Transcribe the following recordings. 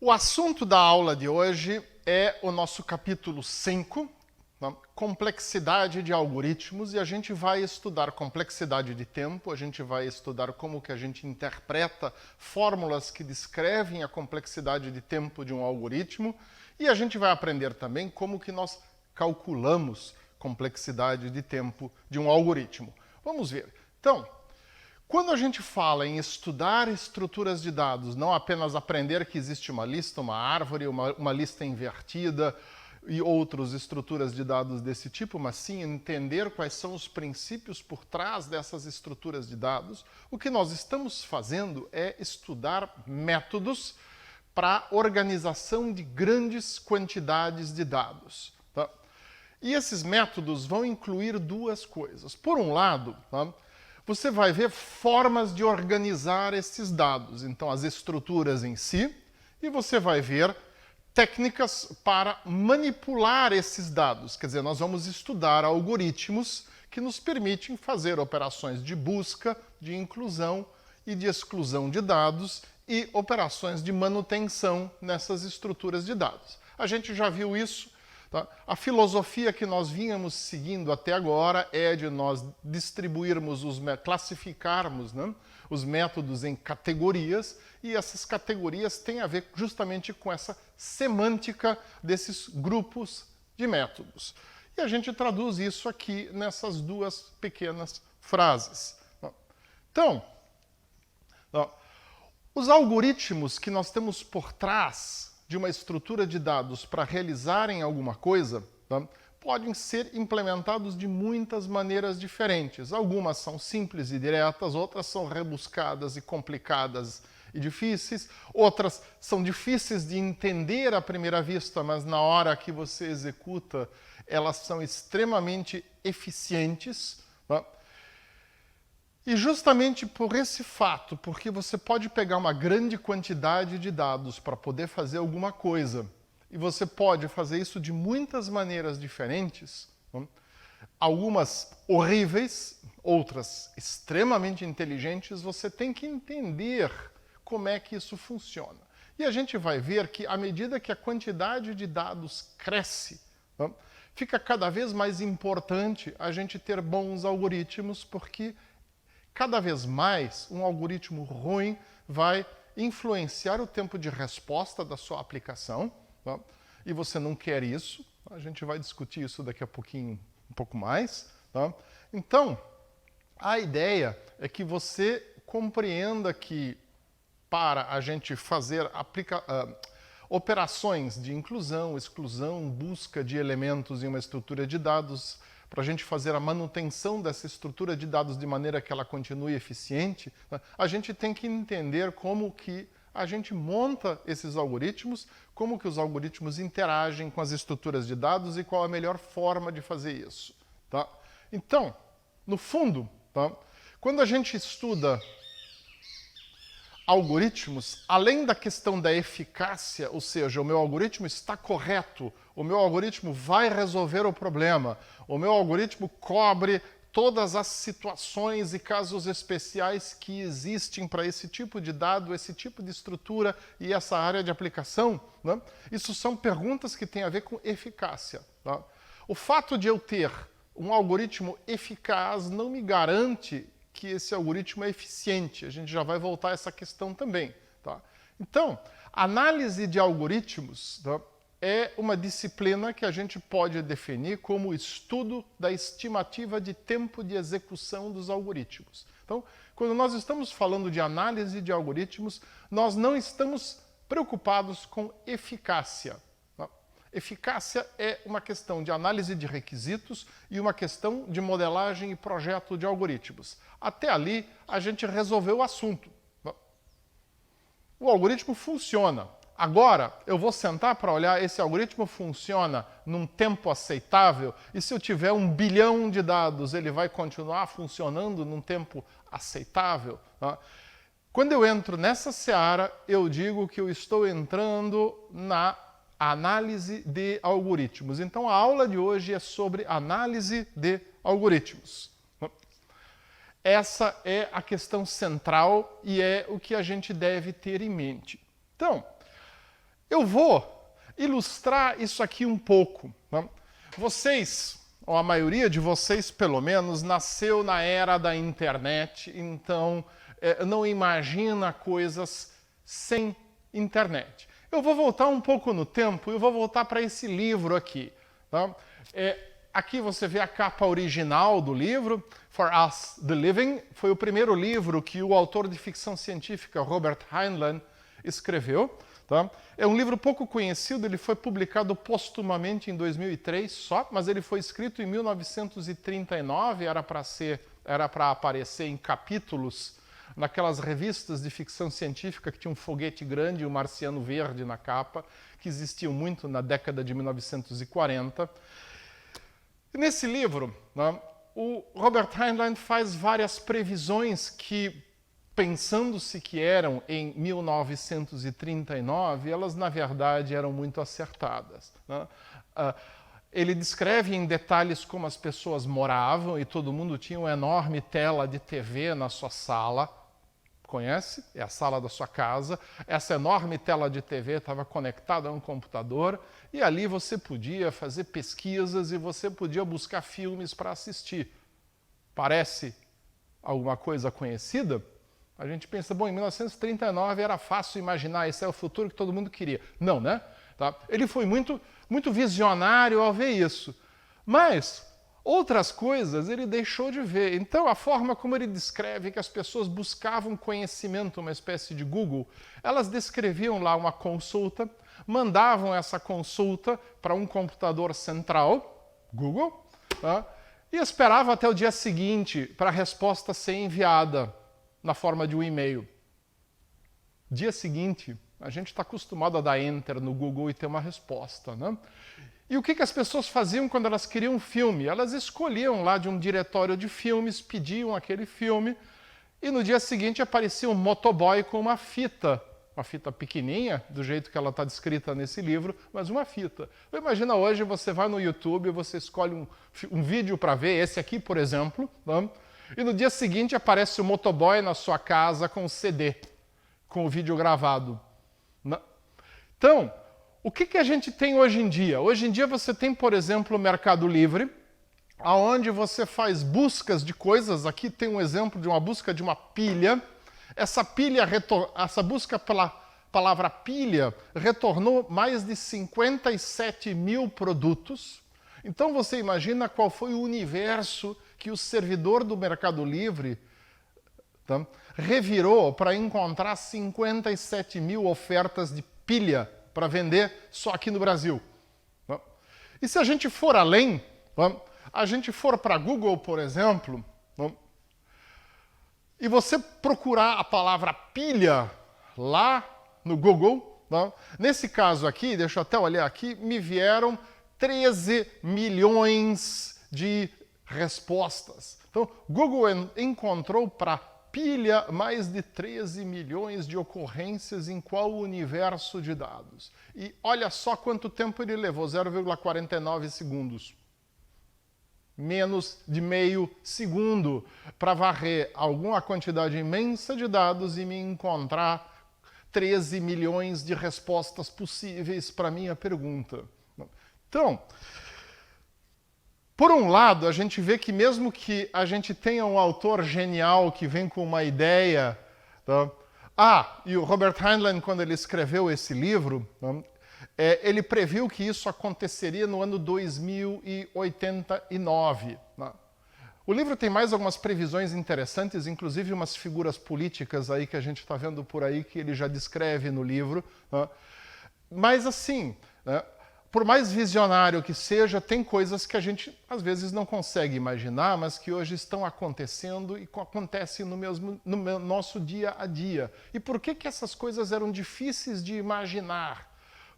O assunto da aula de hoje é o nosso capítulo 5, né? Complexidade de algoritmos, e a gente vai estudar complexidade de tempo, a gente vai estudar como que a gente interpreta fórmulas que descrevem a complexidade de tempo de um algoritmo, e a gente vai aprender também como que nós calculamos complexidade de tempo de um algoritmo. Vamos ver. Então, quando a gente fala em estudar estruturas de dados, não apenas aprender que existe uma lista, uma árvore, uma lista invertida e outras estruturas de dados desse tipo, mas sim entender quais são os princípios por trás dessas estruturas de dados, o que nós estamos fazendo é estudar métodos para organização de grandes quantidades de dados. Tá? E esses métodos vão incluir duas coisas. Por um lado, tá? Você vai ver formas de organizar esses dados, então as estruturas em si, e você vai ver técnicas para manipular esses dados. Quer dizer, nós vamos estudar algoritmos que nos permitem fazer operações de busca, de inclusão e de exclusão de dados e operações de manutenção nessas estruturas de dados. A gente já viu isso. Tá? A filosofia que nós vínhamos seguindo até agora é de nós distribuirmos, classificarmos, né, os métodos em categorias, e essas categorias têm a ver justamente com essa semântica desses grupos de métodos. E a gente traduz isso aqui nessas duas pequenas frases. Então, os algoritmos que nós temos por trás de uma estrutura de dados para realizarem alguma coisa, tá? Podem ser implementados de muitas maneiras diferentes. Algumas são simples e diretas, outras são rebuscadas e complicadas e difíceis, outras são difíceis de entender à primeira vista, mas na hora que você executa, elas são extremamente eficientes. Tá? E justamente por esse fato, porque você pode pegar uma grande quantidade de dados para poder fazer alguma coisa, e você pode fazer isso de muitas maneiras diferentes, né? Algumas horríveis, outras extremamente inteligentes, você tem que entender como é que isso funciona. E a gente vai ver que, à medida que a quantidade de dados cresce, né, fica cada vez mais importante a gente ter bons algoritmos, porque cada vez mais, um algoritmo ruim vai influenciar o tempo de resposta da sua aplicação, tá? E você não quer isso. A gente vai discutir isso daqui a pouquinho, um pouco mais. Tá? Então, a ideia é que você compreenda que para a gente fazer operações de inclusão, exclusão, busca de elementos em uma estrutura de dados, para a gente fazer a manutenção dessa estrutura de dados de maneira que ela continue eficiente, a gente tem que entender como que a gente monta esses algoritmos, como que os algoritmos interagem com as estruturas de dados e qual a melhor forma de fazer isso. Tá? Então, no fundo, tá? Quando a gente estuda algoritmos, além da questão da eficácia, ou seja, o meu algoritmo está correto, o meu algoritmo vai resolver o problema, o meu algoritmo cobre todas as situações e casos especiais que existem para esse tipo de dado, esse tipo de estrutura e essa área de aplicação, né? Isso são perguntas que têm a ver com eficácia. Tá? O fato de eu ter um algoritmo eficaz não me garante que esse algoritmo é eficiente. A gente já vai voltar a essa questão também. Tá? Então, análise de algoritmos, tá, é uma disciplina que a gente pode definir como estudo da estimativa de tempo de execução dos algoritmos. Então, quando nós estamos falando de análise de algoritmos, nós não estamos preocupados com eficácia. Tá? Eficácia é uma questão de análise de requisitos e uma questão de modelagem e projeto de algoritmos. Até ali, a gente resolveu o assunto. O algoritmo funciona. Agora, eu vou sentar para olhar, esse algoritmo funciona num tempo aceitável, e se eu tiver 1 bilhão de dados, ele vai continuar funcionando num tempo aceitável? Tá? Quando eu entro nessa seara, eu digo que eu estou entrando na análise de algoritmos. Então, a aula de hoje é sobre análise de algoritmos. Essa é a questão central e é o que a gente deve ter em mente. Então, Eu vou ilustrar isso aqui um pouco. Né? Vocês, ou a maioria de vocês pelo menos, nasceu na era da internet, então não imagina coisas sem internet. Eu vou voltar um pouco no tempo e eu vou voltar para esse livro aqui. Tá? Aqui você vê a capa original do livro, For Us the Living. Foi o primeiro livro que o autor de ficção científica Robert Heinlein escreveu. Tá? É um livro pouco conhecido, ele foi publicado postumamente em 2003 só, mas ele foi escrito em 1939, era para aparecer em capítulos naquelas revistas de ficção científica que tinha um foguete grande e um marciano verde na capa, que existiam muito na década de 1940. E nesse livro, né, o Robert Heinlein faz várias previsões que, pensando-se que eram em 1939, elas na verdade eram muito acertadas. Né? Ele descreve em detalhes como as pessoas moravam e todo mundo tinha uma enorme tela de TV na sua sala. Conhece? É a sala da sua casa. Essa enorme tela de TV estava conectada a um computador e ali você podia fazer pesquisas e você podia buscar filmes para assistir. Parece alguma coisa conhecida? A gente pensa, bom, em 1939 era fácil imaginar, esse é o futuro que todo mundo queria. Não, né? Tá? Ele foi muito visionário ao ver isso. Mas outras coisas ele deixou de ver. Então, a forma como ele descreve que as pessoas buscavam conhecimento, uma espécie de Google, elas descreviam lá uma consulta, mandavam essa consulta para um computador central, Google, tá? E esperavam até o dia seguinte para a resposta ser enviada na forma de um e-mail. Dia seguinte, a gente está acostumado a dar enter no Google e ter uma resposta, né? E o que as pessoas faziam quando elas queriam um filme? Elas escolhiam lá de um diretório de filmes, pediam aquele filme, e no dia seguinte aparecia um motoboy com uma fita pequenininha, do jeito que ela está descrita nesse livro, mas uma fita. Imagina hoje, você vai no YouTube, você escolhe um vídeo para ver, esse aqui, por exemplo, né? E no dia seguinte aparece o motoboy na sua casa com o CD, com o vídeo gravado. Então, o que a gente tem hoje em dia? Hoje em dia você tem, por exemplo, o Mercado Livre, onde você faz buscas de coisas. Aqui tem um exemplo de uma busca de uma pilha. Essa busca pela palavra pilha retornou mais de 57 mil produtos. Então você imagina qual foi o universo que o servidor do Mercado Livre revirou para encontrar 57 mil ofertas de pilha para vender só aqui no Brasil. E se a gente for além, a gente for para Google, por exemplo, e você procurar a palavra pilha lá no Google, nesse caso aqui, deixa eu até olhar aqui, me vieram 13 milhões de respostas. Então, Google encontrou para pilha mais de 13 milhões de ocorrências em qual universo de dados. E olha só quanto tempo ele levou, 0,49 segundos. Menos de meio segundo para varrer alguma quantidade imensa de dados e me encontrar 13 milhões de respostas possíveis para a minha pergunta. Então, por um lado, a gente vê que mesmo que a gente tenha um autor genial que vem com uma ideia... e o Robert Heinlein, quando ele escreveu esse livro, ele previu que isso aconteceria no ano 2089. O livro tem mais algumas previsões interessantes, inclusive umas figuras políticas aí que a gente está vendo por aí, que ele já descreve no livro. Mas assim... Por mais visionário que seja, tem coisas que a gente às vezes não consegue imaginar, mas que hoje estão acontecendo e acontecem no nosso dia a dia. E por que essas coisas eram difíceis de imaginar?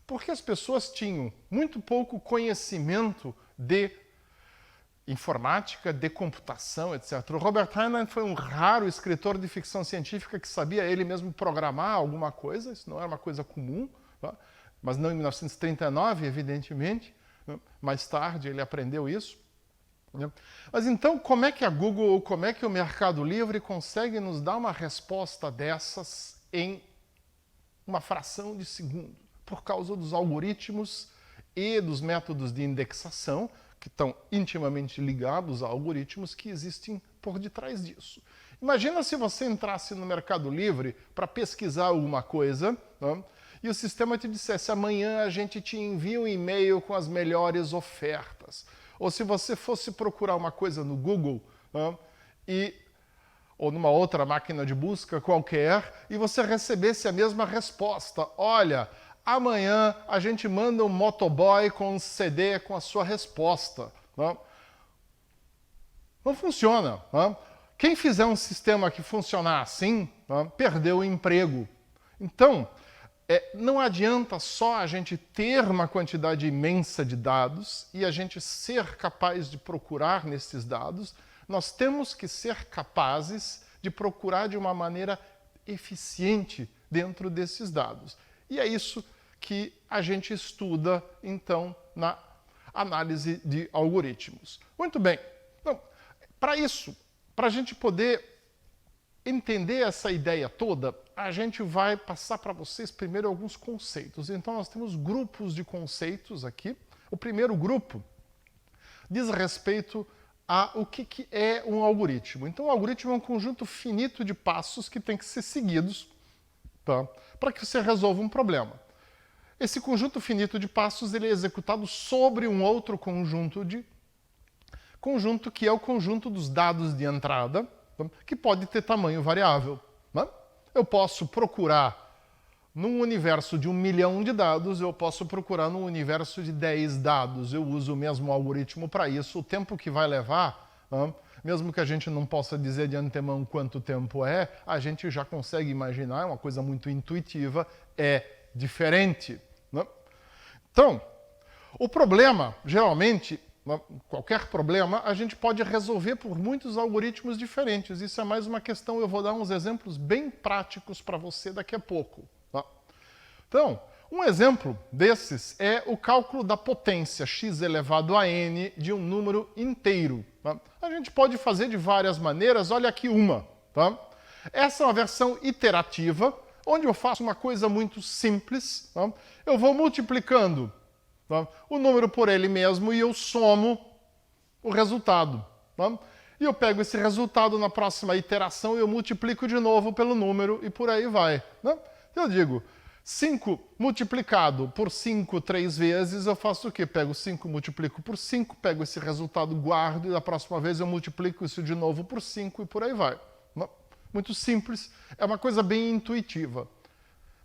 Porque as pessoas tinham muito pouco conhecimento de informática, de computação, etc. O Robert Heinlein foi um raro escritor de ficção científica que sabia ele mesmo programar alguma coisa, isso não era uma coisa comum, mas não em 1939, evidentemente. Mais tarde ele aprendeu isso. Mas então, como é que a Google ou como é que o Mercado Livre consegue nos dar uma resposta dessas em uma fração de segundo? por causa dos algoritmos e dos métodos de indexação, que estão intimamente ligados a algoritmos que existem por detrás disso. Imagina se você entrasse no Mercado Livre para pesquisar alguma coisa, né, e o sistema te dissesse: amanhã a gente te envia um e-mail com as melhores ofertas. Ou se você fosse procurar uma coisa no Google, né, ou numa outra máquina de busca qualquer, e você recebesse a mesma resposta: olha, amanhã a gente manda um motoboy com um CD com a sua resposta. Não funciona. Quem fizer um sistema que funcionar assim, perdeu o emprego. Então, não adianta só a gente ter uma quantidade imensa de dados e a gente ser capaz de procurar nesses dados. Nós temos que ser capazes de procurar de uma maneira eficiente dentro desses dados. E é isso que a gente estuda, então, na análise de algoritmos. Muito bem. Então, para isso, para a gente poder entender essa ideia toda, a gente vai passar para vocês primeiro alguns conceitos. Então, nós temos grupos de conceitos aqui. O primeiro grupo diz respeito a o que é um algoritmo. Então, o algoritmo é um conjunto finito de passos que tem que ser seguidos, tá, para que você resolva um problema. Esse conjunto finito de passos ele é executado sobre um outro conjunto que é o conjunto dos dados de entrada, que pode ter tamanho variável. Né? Eu posso procurar num universo de 1 milhão de dados, eu posso procurar num universo de 10 dados. Eu uso o mesmo algoritmo para isso. O tempo que vai levar, mesmo que a gente não possa dizer de antemão quanto tempo é, a gente já consegue imaginar, é uma coisa muito intuitiva, é diferente. Né? Então, o problema, geralmente, qualquer problema, a gente pode resolver por muitos algoritmos diferentes. Isso é mais uma questão, eu vou dar uns exemplos bem práticos para você daqui a pouco. Tá? Então, um exemplo desses é o cálculo da potência x elevado a n de um número inteiro. Tá? A gente pode fazer de várias maneiras, olha aqui uma. Tá? Essa é uma versão iterativa, onde eu faço uma coisa muito simples. Tá? Eu vou multiplicando o número por ele mesmo e eu somo o resultado. Tá? E eu pego esse resultado na próxima iteração e eu multiplico de novo pelo número e por aí vai. Né? Eu digo, 5 multiplicado por 5 3 vezes, eu faço o quê? Pego 5, multiplico por 5, pego esse resultado, guardo e da próxima vez eu multiplico isso de novo por 5 e por aí vai. Né? Muito simples, é uma coisa bem intuitiva.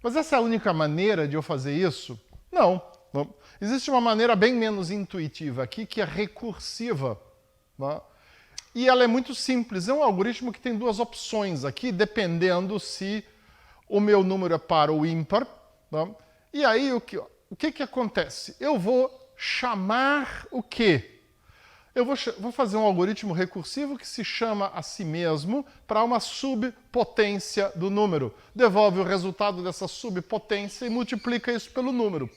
Mas essa é a única maneira de eu fazer isso? Não. Não. Existe uma maneira bem menos intuitiva aqui, que é recursiva. Né? E ela é muito simples. É um algoritmo que tem duas opções aqui, dependendo se o meu número é par ou ímpar. Né? E aí, o que acontece? Eu vou chamar o quê? Eu vou fazer um algoritmo recursivo que se chama a si mesmo para uma subpotência do número. Devolve o resultado dessa subpotência e multiplica isso pelo número.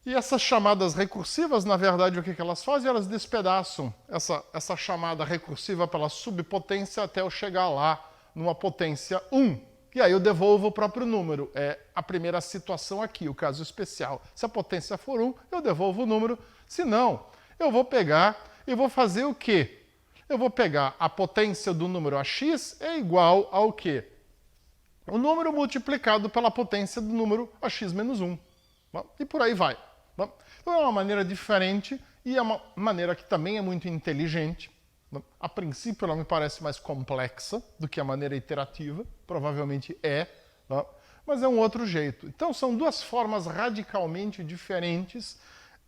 E essas chamadas recursivas, na verdade, o que elas fazem? Elas despedaçam essa chamada recursiva pela subpotência até eu chegar lá numa potência 1. E aí eu devolvo o próprio número. É a primeira situação aqui, o caso especial. Se a potência for 1, eu devolvo o número. Se não, eu vou pegar e vou fazer o quê? Eu vou pegar a potência do número ax é igual ao quê? O número multiplicado pela potência do número ax menos 1. E por aí vai. Então é uma maneira diferente e é uma maneira que também é muito inteligente. A princípio ela me parece mais complexa do que a maneira iterativa, provavelmente é, mas é um outro jeito. Então são duas formas radicalmente diferentes.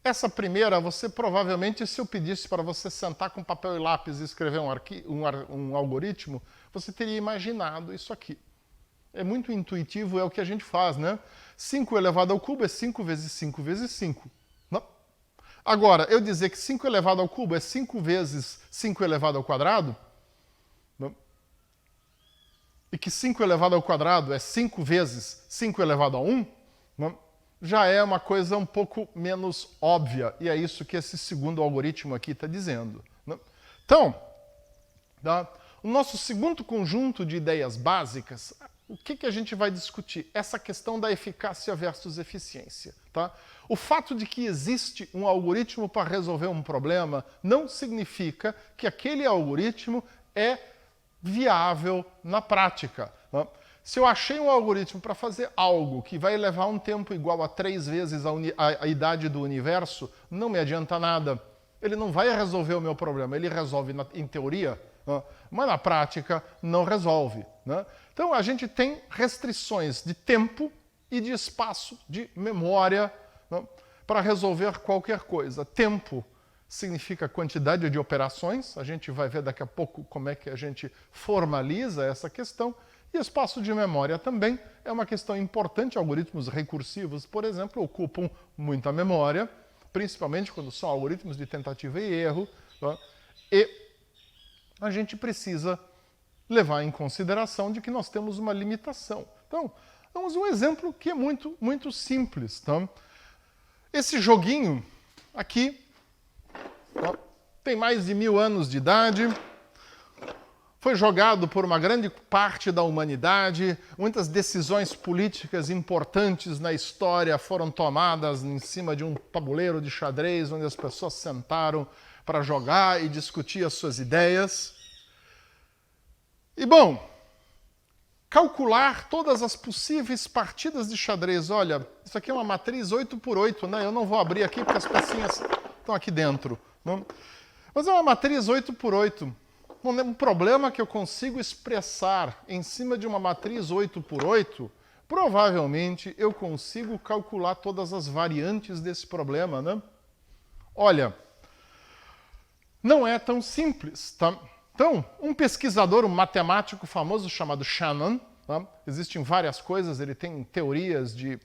Essa primeira, você provavelmente, se eu pedisse para você sentar com papel e lápis e escrever um algoritmo, você teria imaginado isso aqui. É muito intuitivo, é o que a gente faz, né? 5 elevado ao cubo é 5 vezes 5 vezes 5. Não? Agora, eu dizer que 5 elevado ao cubo é 5 vezes 5 elevado ao quadrado, não? E que 5 elevado ao quadrado é 5 vezes 5 elevado a 1, não? Já é uma coisa um pouco menos óbvia, e é isso que esse segundo algoritmo aqui está dizendo. Não? Então, o nosso segundo conjunto de ideias básicas O que a gente vai discutir? Essa questão da eficácia versus eficiência. Tá? O fato de que existe um algoritmo para resolver um problema não significa que aquele algoritmo é viável na prática. Tá? Se eu achei um algoritmo para fazer algo que vai levar um tempo igual a 3 vezes a idade do universo, não me adianta nada. Ele não vai resolver o meu problema. Ele resolve em teoria, mas na prática não resolve. Né? Então a gente tem restrições de tempo e de espaço, de memória, para resolver qualquer coisa. Tempo significa quantidade de operações, a gente vai ver daqui a pouco como é que a gente formaliza essa questão, e espaço de memória também é uma questão importante. Algoritmos recursivos, por exemplo, ocupam muita memória, principalmente quando são algoritmos de tentativa e erro, e a gente precisa levar em consideração de que nós temos uma limitação. Então, vamos um exemplo que é muito, muito simples. Tá? Esse joguinho aqui tem mais de 1000 anos de idade, foi jogado por uma grande parte da humanidade, muitas decisões políticas importantes na história foram tomadas em cima de um tabuleiro de xadrez, onde as pessoas sentaram para jogar e discutir as suas ideias. E, bom, calcular todas as possíveis partidas de xadrez. Olha, isso aqui é uma matriz 8x8, né? Eu não vou abrir aqui porque as pecinhas estão aqui dentro. Não? Mas é uma matriz 8x8. Um problema que eu consigo expressar em cima de uma matriz 8x8, provavelmente eu consigo calcular todas as variantes desse problema, né? Olha, não é tão simples, tá? Então, um pesquisador, um matemático famoso chamado Shannon, tá? Existem várias coisas, ele tem teorias de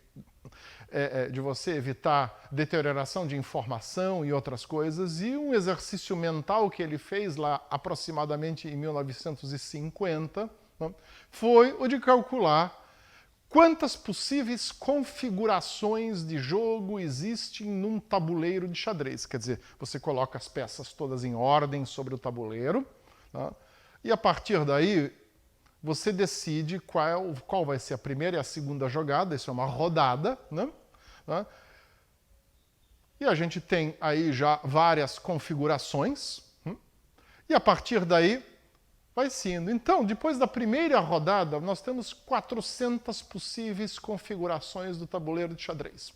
você evitar deterioração de informação e outras coisas, e um exercício mental que ele fez lá aproximadamente em 1950, tá? Foi o de calcular quantas possíveis configurações de jogo existem num tabuleiro de xadrez. Quer dizer, você coloca as peças todas em ordem sobre o tabuleiro, tá? E a partir daí você decide qual vai ser a primeira e a segunda jogada. Isso é uma rodada, né? E a gente tem aí já várias configurações, e a partir daí vai sendo. Então, depois da primeira rodada, nós temos 400 possíveis configurações do tabuleiro de xadrez.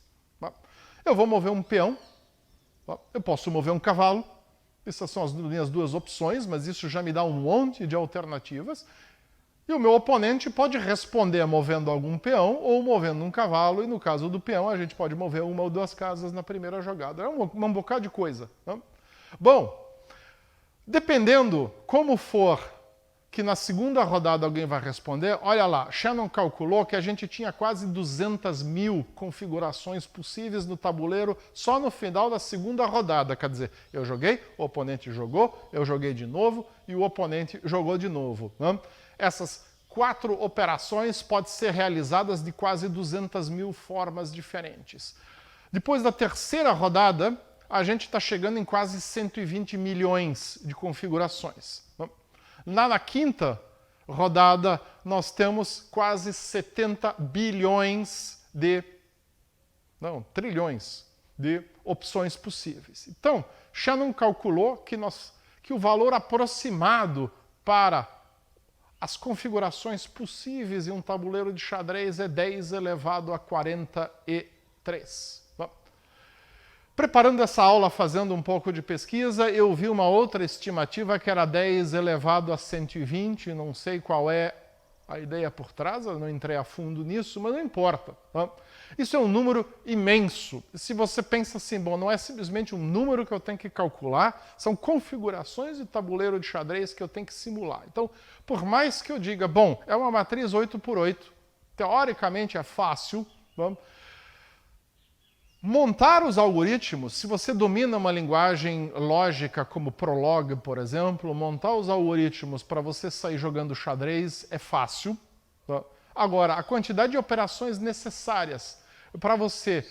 Eu vou mover um peão, eu posso mover um cavalo, essas são as minhas duas opções, mas isso já me dá um monte de alternativas. E o meu oponente pode responder movendo algum peão ou movendo um cavalo, e no caso do peão a gente pode mover uma ou duas casas na primeira jogada. É um bocado de coisa. Né? Bom, dependendo como for que na segunda rodada alguém vai responder, olha lá, Shannon calculou que a gente tinha quase 200.000 configurações possíveis no tabuleiro só no final da segunda rodada. Quer dizer, eu joguei, o oponente jogou, eu joguei de novo e o oponente jogou de novo. Né? Essas 4 operações podem ser realizadas de quase 200.000 formas diferentes. Depois da terceira rodada, a gente está chegando em quase 120 milhões de configurações. Na quinta rodada, nós temos quase 70 bilhões trilhões de opções possíveis. Então, Shannon calculou que o valor aproximado para as configurações possíveis em um tabuleiro de xadrez é 10 elevado a 43. Bom, preparando essa aula, fazendo um pouco de pesquisa, eu vi uma outra estimativa que era 10 elevado a 120, não sei qual é a ideia por trás, eu não entrei a fundo nisso, mas não importa. Tá? Isso é um número imenso. Se você pensa assim, bom, não é simplesmente um número que eu tenho que calcular, são configurações de tabuleiro de xadrez que eu tenho que simular. Então, por mais que eu diga, bom, é uma matriz 8x8, teoricamente é fácil, vamos, montar os algoritmos, se você domina uma linguagem lógica como Prolog, por exemplo, montar os algoritmos para você sair jogando xadrez é fácil. Tá? Agora, a quantidade de operações necessárias para você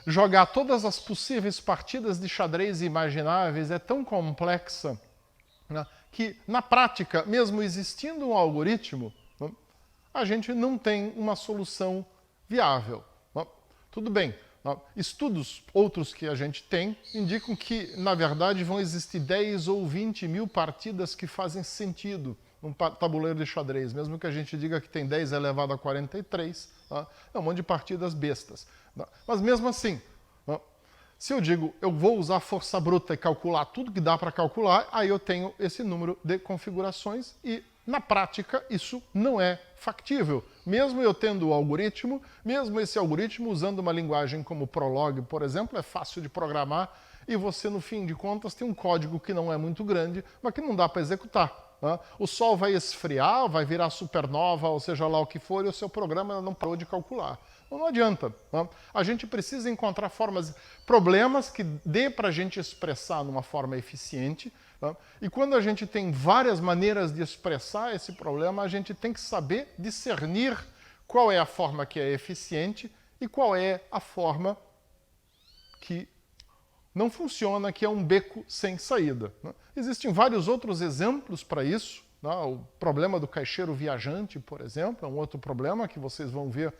jogar todas as possíveis partidas de xadrez imagináveis é tão complexa, né, que, na prática, mesmo existindo um algoritmo, a gente não tem uma solução viável. Tudo bem. Estudos outros que a gente tem indicam que, na verdade, vão existir 10 ou 20 mil partidas que fazem sentido num tabuleiro de xadrez. Mesmo que a gente diga que tem 10 elevado a 43, é um monte de partidas bestas. Mas mesmo assim, se eu digo eu vou usar força bruta e calcular tudo que dá para calcular, aí eu tenho esse número de configurações e, na prática, isso não é factível. Mesmo eu tendo o algoritmo, mesmo esse algoritmo usando uma linguagem como Prolog, por exemplo, é fácil de programar e você, no fim de contas, tem um código que não é muito grande, mas que não dá para executar. O Sol vai esfriar, vai virar supernova, ou seja lá o que for, e o seu programa não parou de calcular. Não adianta. A gente precisa encontrar problemas que dê para a gente expressar numa forma eficiente. E quando a gente tem várias maneiras de expressar esse problema, a gente tem que saber discernir qual é a forma que é eficiente e qual é a forma que não funciona, que é um beco sem saída. Existem vários outros exemplos para isso. O problema do caixeiro viajante, por exemplo, é um outro problema que vocês vão ver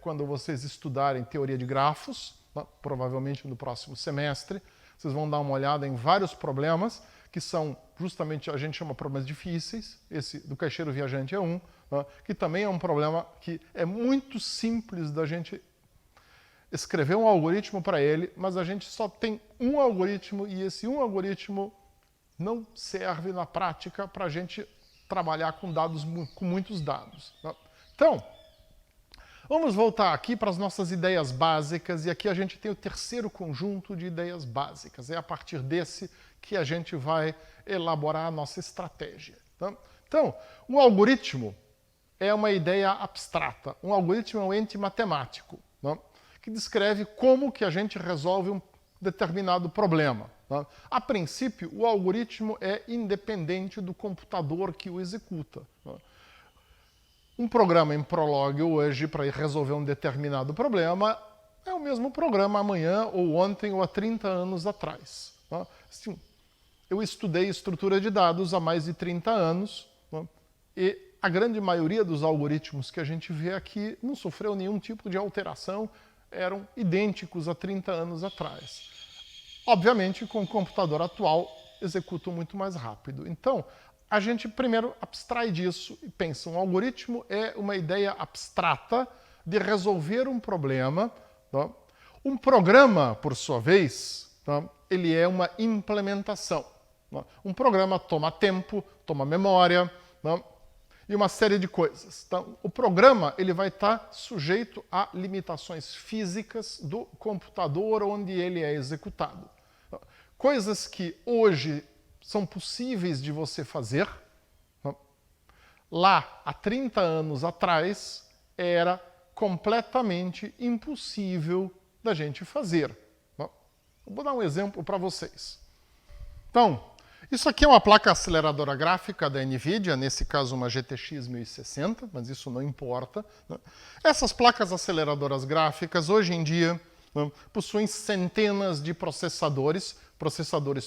quando vocês estudarem teoria de grafos, provavelmente no próximo semestre. Vocês vão dar uma olhada em vários problemas que são justamente, a gente chama problemas difíceis. Esse do caixeiro viajante é um, que também é um problema que é muito simples da gente escrever um algoritmo para ele, mas a gente só tem um algoritmo e esse um algoritmo não serve na prática para a gente trabalhar com muitos dados. Então, vamos voltar aqui para as nossas ideias básicas, e aqui a gente tem o terceiro conjunto de ideias básicas. É a partir desse que a gente vai elaborar a nossa estratégia. Então, um algoritmo é uma ideia abstrata. Um algoritmo é um ente matemático, que descreve como que a gente resolve um determinado problema. A princípio, o algoritmo é independente do computador que o executa. Um programa em Prolog hoje para resolver um determinado problema é o mesmo programa amanhã, ou ontem, ou há 30 anos atrás. Assim, eu estudei estrutura de dados há mais de 30 anos, e a grande maioria dos algoritmos que a gente vê aqui não sofreu nenhum tipo de alteração, eram idênticos há 30 anos atrás. Obviamente, com o computador atual, executam muito mais rápido. Então, a gente primeiro abstrai disso e pensa, um algoritmo é uma ideia abstrata de resolver um problema. Um programa, por sua vez, ele é uma implementação. Um programa toma tempo, toma memória, e uma série de coisas. Então, o programa ele vai estar sujeito a limitações físicas do computador onde ele é executado. Coisas que hoje são possíveis de você fazer, lá há 30 anos atrás era completamente impossível da gente fazer. Vou dar um exemplo para vocês. Então, isso aqui é uma placa aceleradora gráfica da NVIDIA, nesse caso uma GTX 1060, mas isso não importa. Essas placas aceleradoras gráficas, hoje em dia, possuem centenas de processadores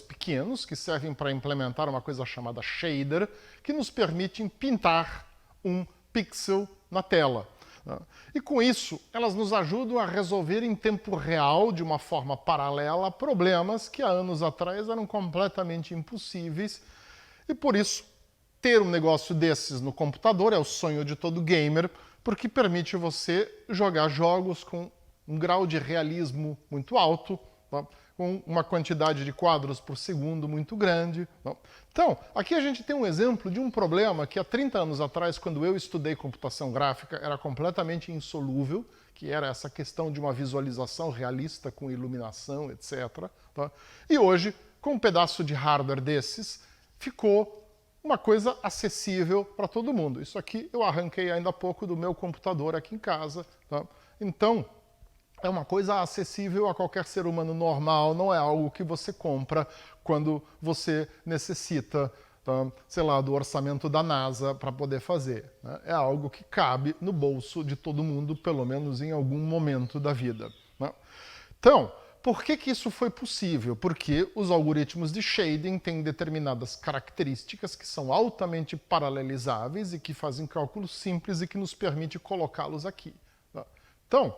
pequenos, que servem para implementar uma coisa chamada shader, que nos permitem pintar um pixel na tela. E com isso, elas nos ajudam a resolver em tempo real, de uma forma paralela, problemas que há anos atrás eram completamente impossíveis. E por isso, ter um negócio desses no computador é o sonho de todo gamer, porque permite você jogar jogos com um grau de realismo muito alto, com uma quantidade de quadros por segundo muito grande. Então, aqui a gente tem um exemplo de um problema que há 30 anos atrás, quando eu estudei computação gráfica, era completamente insolúvel, que era essa questão de uma visualização realista com iluminação, etc. E hoje, com um pedaço de hardware desses, ficou uma coisa acessível para todo mundo. Isso aqui eu arranquei ainda há pouco do meu computador aqui em casa. Então, é uma coisa acessível a qualquer ser humano normal, não é algo que você compra quando você necessita, sei lá, do orçamento da NASA para poder fazer. É algo que cabe no bolso de todo mundo, pelo menos em algum momento da vida. Então, por que que isso foi possível? Porque os algoritmos de shading têm determinadas características que são altamente paralelizáveis e que fazem cálculos simples e que nos permite colocá-los aqui. Então,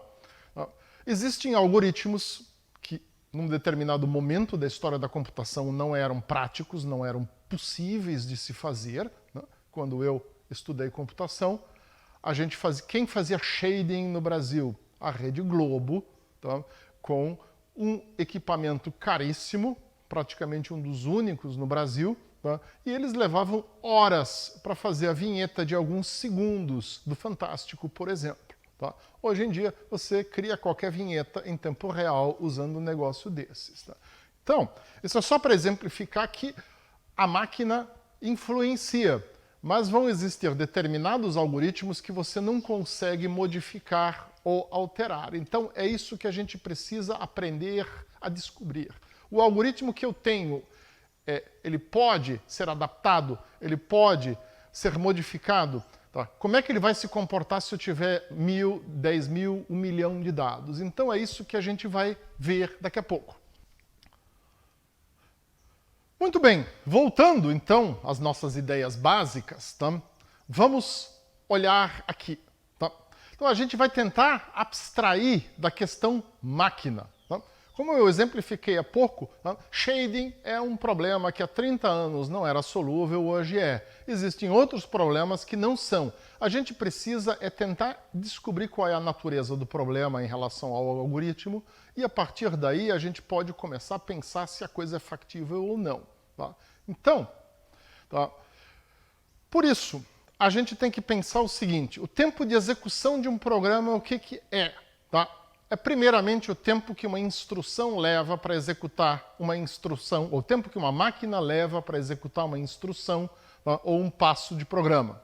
existem algoritmos que, num determinado momento da história da computação, não eram práticos, não eram possíveis de se fazer. Quando eu estudei computação, quem fazia shading no Brasil? A Rede Globo, com um equipamento caríssimo, praticamente um dos únicos no Brasil, e eles levavam horas para fazer a vinheta de alguns segundos do Fantástico, por exemplo. Hoje em dia, você cria qualquer vinheta em tempo real usando um negócio desses. Então, isso é só para exemplificar que a máquina influencia, mas vão existir determinados algoritmos que você não consegue modificar ou alterar. Então, é isso que a gente precisa aprender a descobrir. O algoritmo que eu tenho, ele pode ser adaptado, ele pode ser modificado. Como é que ele vai se comportar se eu tiver 1.000, 10.000, 1 milhão de dados? Então, é isso que a gente vai ver daqui a pouco. Muito bem, voltando então às nossas ideias básicas, vamos olhar aqui. Então a gente vai tentar abstrair da questão máquina. Como eu exemplifiquei há pouco, shading é um problema que há 30 anos não era solúvel, hoje é. Existem outros problemas que não são. A gente precisa tentar descobrir qual é a natureza do problema em relação ao algoritmo e a partir daí a gente pode começar a pensar se a coisa é factível ou não. Então, por isso, a gente tem que pensar o seguinte: o tempo de execução de um programa, o que que é? É primeiramente o tempo que uma instrução leva para executar uma instrução, ou o tempo que uma máquina leva para executar uma instrução ou um passo de programa.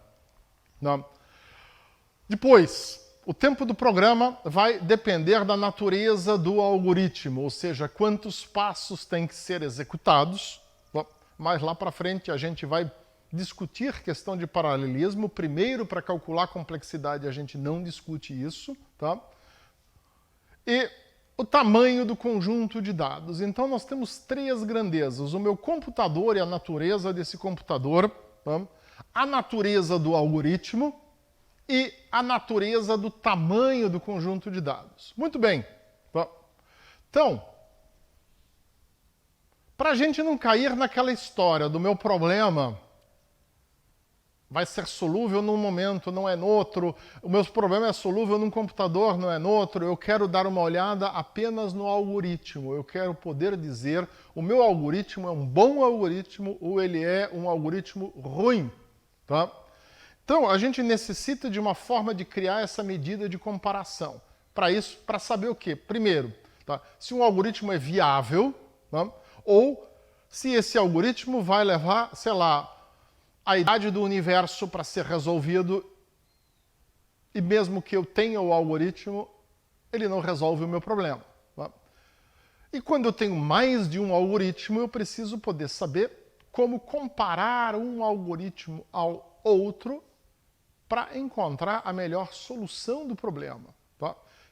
Depois, o tempo do programa vai depender da natureza do algoritmo, ou seja, quantos passos têm que ser executados. Mas lá para frente a gente vai discutir questão de paralelismo. Primeiro, para calcular a complexidade, a gente não discute isso. E o tamanho do conjunto de dados. Então, nós temos 3 grandezas. O meu computador e a natureza desse computador, a natureza do algoritmo e a natureza do tamanho do conjunto de dados. Muito bem. Então, para a gente não cair naquela história do meu problema vai ser solúvel num momento, não é no outro, o meu problema é solúvel num computador, não é no outro, eu quero dar uma olhada apenas no algoritmo, eu quero poder dizer o meu algoritmo é um bom algoritmo ou ele é um algoritmo ruim. Então, a gente necessita de uma forma de criar essa medida de comparação. Para isso, para saber o quê? Primeiro, se um algoritmo é viável, ou se esse algoritmo vai levar, sei lá, a idade do universo para ser resolvido e mesmo que eu tenha o algoritmo, ele não resolve o meu problema. E quando eu tenho mais de um algoritmo, eu preciso poder saber como comparar um algoritmo ao outro para encontrar a melhor solução do problema.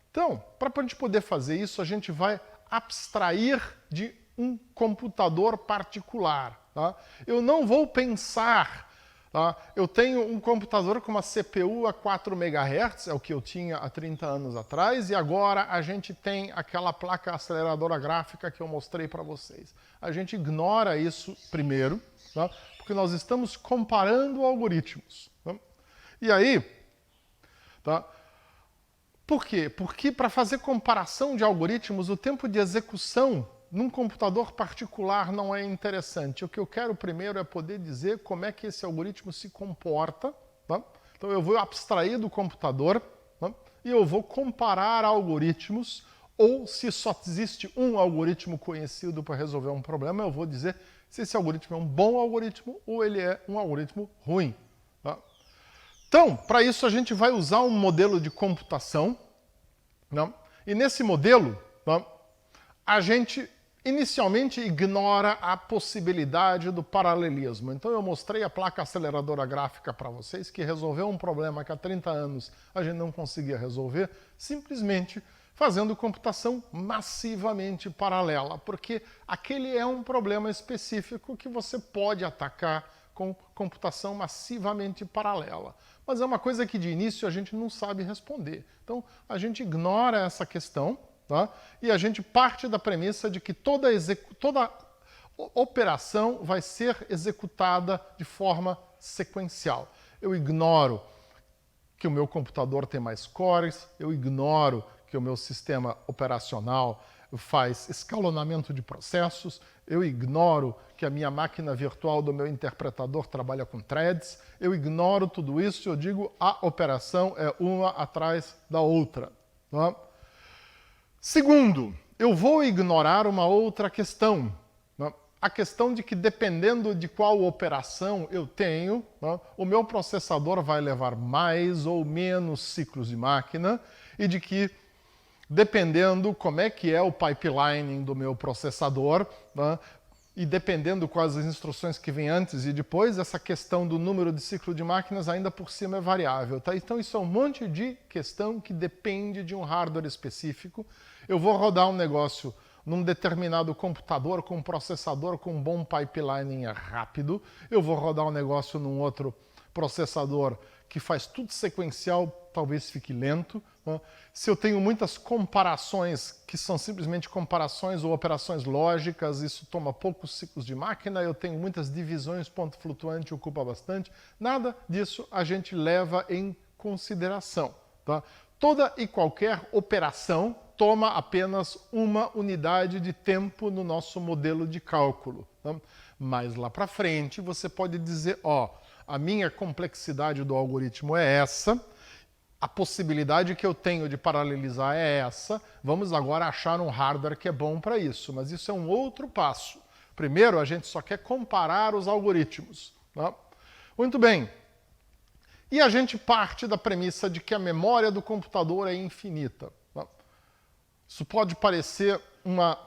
Então, para a gente poder fazer isso, a gente vai abstrair de um computador particular. Eu não vou pensar, eu tenho um computador com uma CPU a 4 MHz, é o que eu tinha há 30 anos atrás, e agora a gente tem aquela placa aceleradora gráfica que eu mostrei para vocês. A gente ignora isso primeiro, porque nós estamos comparando algoritmos. E aí, por quê? Porque para fazer comparação de algoritmos, o tempo de execução num computador particular não é interessante. O que eu quero primeiro é poder dizer como é que esse algoritmo se comporta. Então eu vou abstrair do computador e eu vou comparar algoritmos, ou se só existe um algoritmo conhecido para resolver um problema, eu vou dizer se esse algoritmo é um bom algoritmo ou ele é um algoritmo ruim. Então, para isso a gente vai usar um modelo de computação, e nesse modelo a gente inicialmente ignora a possibilidade do paralelismo. Então eu mostrei a placa aceleradora gráfica para vocês que resolveu um problema que há 30 anos a gente não conseguia resolver, simplesmente fazendo computação massivamente paralela, porque aquele é um problema específico que você pode atacar com computação massivamente paralela. Mas é uma coisa que de início a gente não sabe responder. Então a gente ignora essa questão, tá? E a gente parte da premissa de que toda operação vai ser executada de forma sequencial. Eu ignoro que o meu computador tem mais cores, eu ignoro que o meu sistema operacional faz escalonamento de processos, eu ignoro que a minha máquina virtual do meu interpretador trabalha com threads, eu ignoro tudo isso e eu digo a operação é uma atrás da outra. Tá? Segundo, eu vou ignorar uma outra questão. Tá? A questão de que dependendo de qual operação eu tenho, tá? O meu processador vai levar mais ou menos ciclos de máquina e de que dependendo como é que é o pipelining do meu processador, tá? E dependendo quais as instruções que vêm antes e depois, essa questão do número de ciclo de máquinas ainda por cima é variável. Tá? Então isso é um monte de questão que depende de um hardware específico. Eu vou rodar um negócio num determinado computador com um processador com um bom pipelining rápido. Eu vou rodar um negócio num outro processador que faz tudo sequencial, talvez fique lento. Né? Se eu tenho muitas comparações que são simplesmente comparações ou operações lógicas, isso toma poucos ciclos de máquina. Eu tenho muitas divisões, ponto flutuante ocupa bastante. Nada disso a gente leva em consideração. Tá? Toda e qualquer operação toma apenas uma unidade de tempo no nosso modelo de cálculo. Tá? Mas lá para frente você pode dizer, ó, a minha complexidade do algoritmo é essa, a possibilidade que eu tenho de paralelizar é essa, vamos agora achar um hardware que é bom para isso. Mas isso é um outro passo. Primeiro, a gente só quer comparar os algoritmos. Tá? Muito bem. E a gente parte da premissa de que a memória do computador é infinita. Tá? Isso pode parecer uma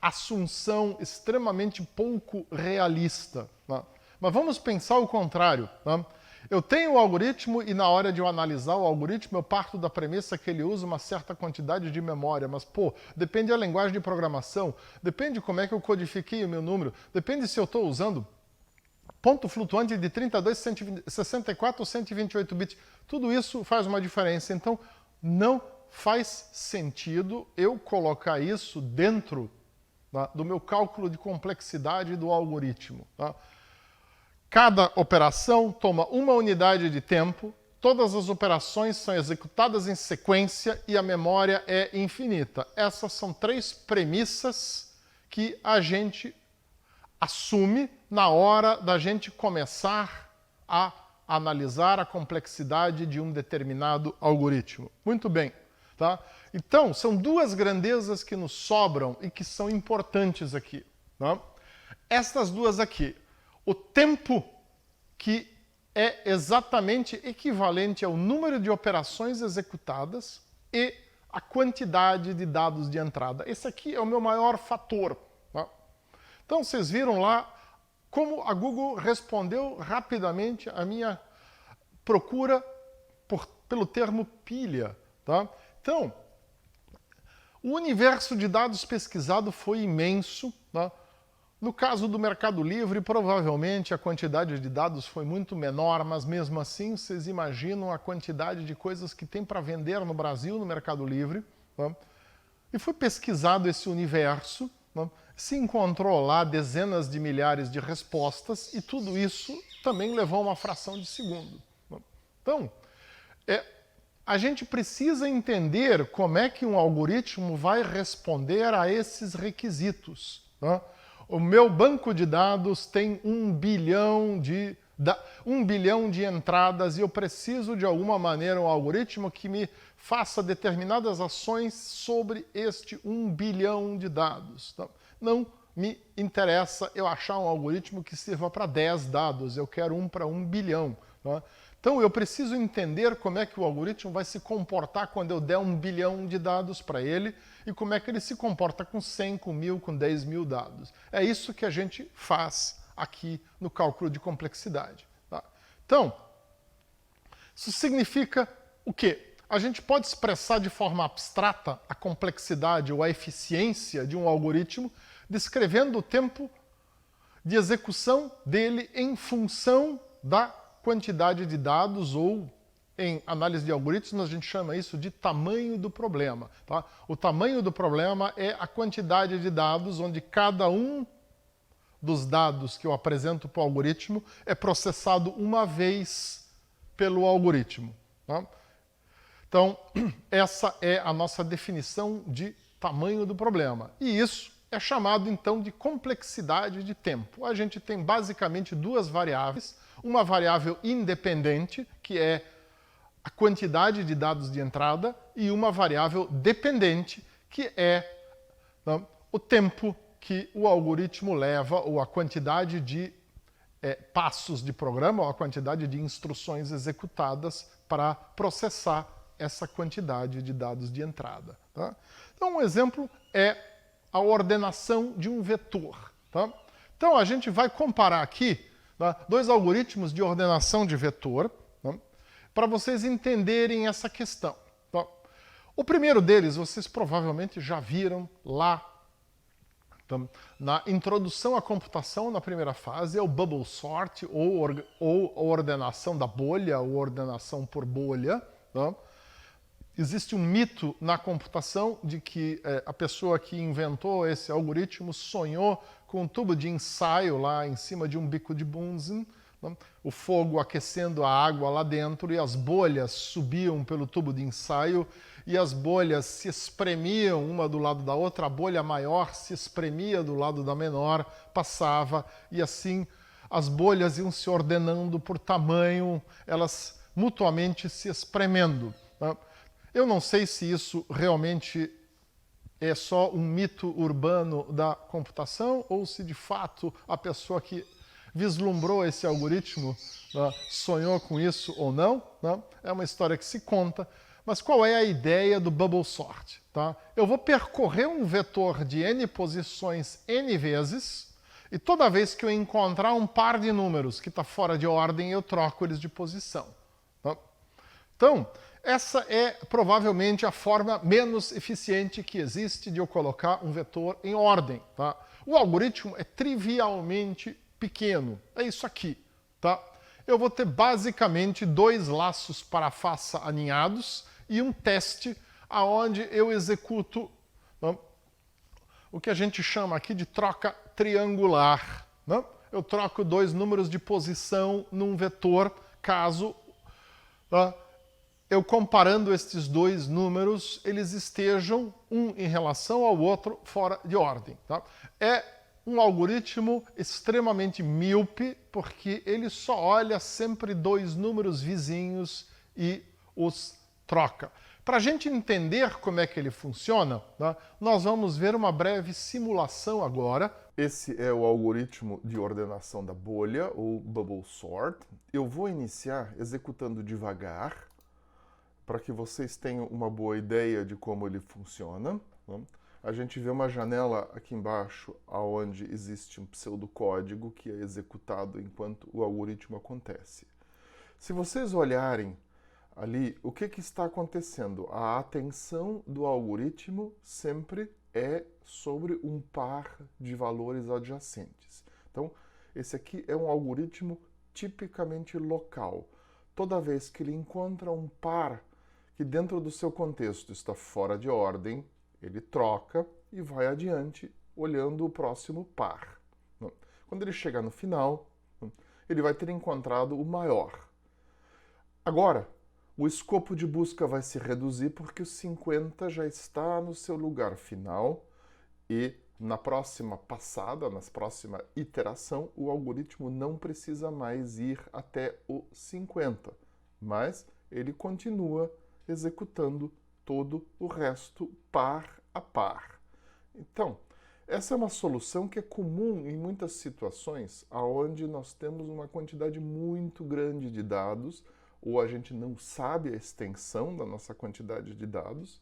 assunção extremamente pouco realista. Tá? Mas vamos pensar o contrário. Tá? Eu tenho o algoritmo e na hora de eu analisar o algoritmo eu parto da premissa que ele usa uma certa quantidade de memória, mas pô, depende da linguagem de programação, depende de como é que eu codifiquei o meu número, depende se eu estou usando ponto flutuante de 32, 64 ou 128 bits. Tudo isso faz uma diferença, então não faz sentido eu colocar isso dentro, tá, do meu cálculo de complexidade do algoritmo. Tá? Cada operação toma uma unidade de tempo, todas as operações são executadas em sequência e a memória é infinita. Essas são três premissas que a gente assume na hora da gente começar a analisar a complexidade de um determinado algoritmo. Muito bem. Tá? Então, são duas grandezas que nos sobram e que são importantes aqui. Tá? Estas duas aqui. O tempo, que é exatamente equivalente ao número de operações executadas, e a quantidade de dados de entrada. Esse aqui é o meu maior fator. Tá? Então, vocês viram lá como a Google respondeu rapidamente a minha procura pelo termo pilha. Tá? Então, o universo de dados pesquisado foi imenso. Tá? No caso do Mercado Livre, provavelmente a quantidade de dados foi muito menor, mas mesmo assim vocês imaginam a quantidade de coisas que tem para vender no Brasil no Mercado Livre. Tá? E foi pesquisado esse universo, tá? Se encontrou lá dezenas de milhares de respostas e tudo isso também levou uma fração de segundo. Tá? Então, a gente precisa entender como é que um algoritmo vai responder a esses requisitos. Tá? O meu banco de dados tem 1 bilhão de entradas e eu preciso, de alguma maneira, um algoritmo que me faça determinadas ações sobre este 1 bilhão de dados. Então, não me interessa eu achar um algoritmo que sirva para 10 dados, eu quero um para 1 bilhão. Tá? Então, eu preciso entender como é que o algoritmo vai se comportar quando eu der 1 bilhão de dados para ele e como é que ele se comporta com 100, com 1000, com 10 mil dados. É isso que a gente faz aqui no cálculo de complexidade. Tá? Então, isso significa o quê? A gente pode expressar de forma abstrata a complexidade ou a eficiência de um algoritmo descrevendo o tempo de execução dele em função da quantidade de dados, ou em análise de algoritmos a gente chama isso de tamanho do problema. Tá? O tamanho do problema é a quantidade de dados onde cada um dos dados que eu apresento para o algoritmo é processado uma vez pelo algoritmo. Tá? Então, essa é a nossa definição de tamanho do problema. E isso é chamado, então, de complexidade de tempo. A gente tem basicamente duas variáveis. Uma variável independente, que é a quantidade de dados de entrada, e uma variável dependente, que é o tempo que o algoritmo leva, ou a quantidade de passos de programa, ou a quantidade de instruções executadas para processar essa quantidade de dados de entrada. Tá? Então, um exemplo é a ordenação de um vetor. Tá? Então, a gente vai comparar aqui dois algoritmos de ordenação de vetor, para vocês entenderem essa questão. Tá? O primeiro deles, vocês provavelmente já viram lá na introdução à computação, na primeira fase, é o bubble sort, ou ordenação da bolha, ou ordenação por bolha. Tá? Existe um mito na computação de que a pessoa que inventou esse algoritmo sonhou com um tubo de ensaio lá em cima de um bico de Bunsen, né? O fogo aquecendo a água lá dentro e as bolhas subiam pelo tubo de ensaio e as bolhas se espremiam uma do lado da outra, a bolha maior se espremia do lado da menor, passava, e assim as bolhas iam se ordenando por tamanho, elas mutuamente se espremendo. Né? Eu não sei se isso realmente é só um mito urbano da computação ou se de fato a pessoa que vislumbrou esse algoritmo sonhou com isso ou não. É uma história que se conta. Mas qual é a ideia do bubble sort? Tá? Eu vou percorrer um vetor de n posições n vezes e toda vez que eu encontrar um par de números que está fora de ordem, eu troco eles de posição. Tá? Então, essa é provavelmente a forma menos eficiente que existe de eu colocar um vetor em ordem. Tá? O algoritmo é trivialmente pequeno. É isso aqui. Tá? Eu vou ter basicamente dois laços para-face aninhados e um teste aonde eu executo o que a gente chama aqui de troca triangular. Eu troco dois números de posição num vetor caso eu comparando estes dois números, eles estejam um em relação ao outro fora de ordem. Tá? É um algoritmo extremamente míope, porque ele só olha sempre dois números vizinhos e os troca. Para a gente entender como é que ele funciona, tá? Nós vamos ver uma breve simulação agora. Esse é o algoritmo de ordenação da bolha, ou bubble sort. Eu vou iniciar executando devagar, para que vocês tenham uma boa ideia de como ele funciona. A gente vê uma janela aqui embaixo, onde existe um pseudocódigo que é executado enquanto o algoritmo acontece. Se vocês olharem ali, o que está acontecendo? A atenção do algoritmo sempre é sobre um par de valores adjacentes. Então, esse aqui é um algoritmo tipicamente local. Toda vez que ele encontra um par que dentro do seu contexto está fora de ordem, ele troca e vai adiante, olhando o próximo par. Quando ele chegar no final, ele vai ter encontrado o maior. Agora, o escopo de busca vai se reduzir porque o 50 já está no seu lugar final e na próxima passada, na próxima iteração, o algoritmo não precisa mais ir até o 50, mas ele continua executando todo o resto par a par. Então, essa é uma solução que é comum em muitas situações onde nós temos uma quantidade muito grande de dados, ou a gente não sabe a extensão da nossa quantidade de dados.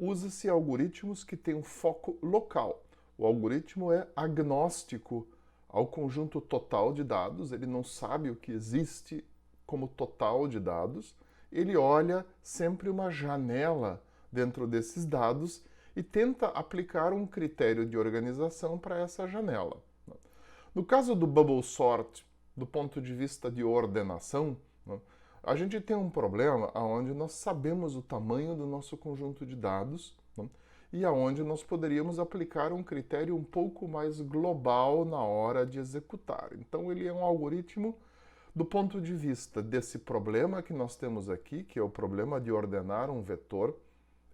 Usa-se algoritmos que têm um foco local. O algoritmo é agnóstico ao conjunto total de dados, ele não sabe o que existe como total de dados, ele olha sempre uma janela dentro desses dados e tenta aplicar um critério de organização para essa janela. No caso do bubble sort, do ponto de vista de ordenação, a gente tem um problema onde nós sabemos o tamanho do nosso conjunto de dados e aonde nós poderíamos aplicar um critério um pouco mais global na hora de executar. Então ele é um algoritmo do ponto de vista desse problema que nós temos aqui, que é o problema de ordenar um vetor,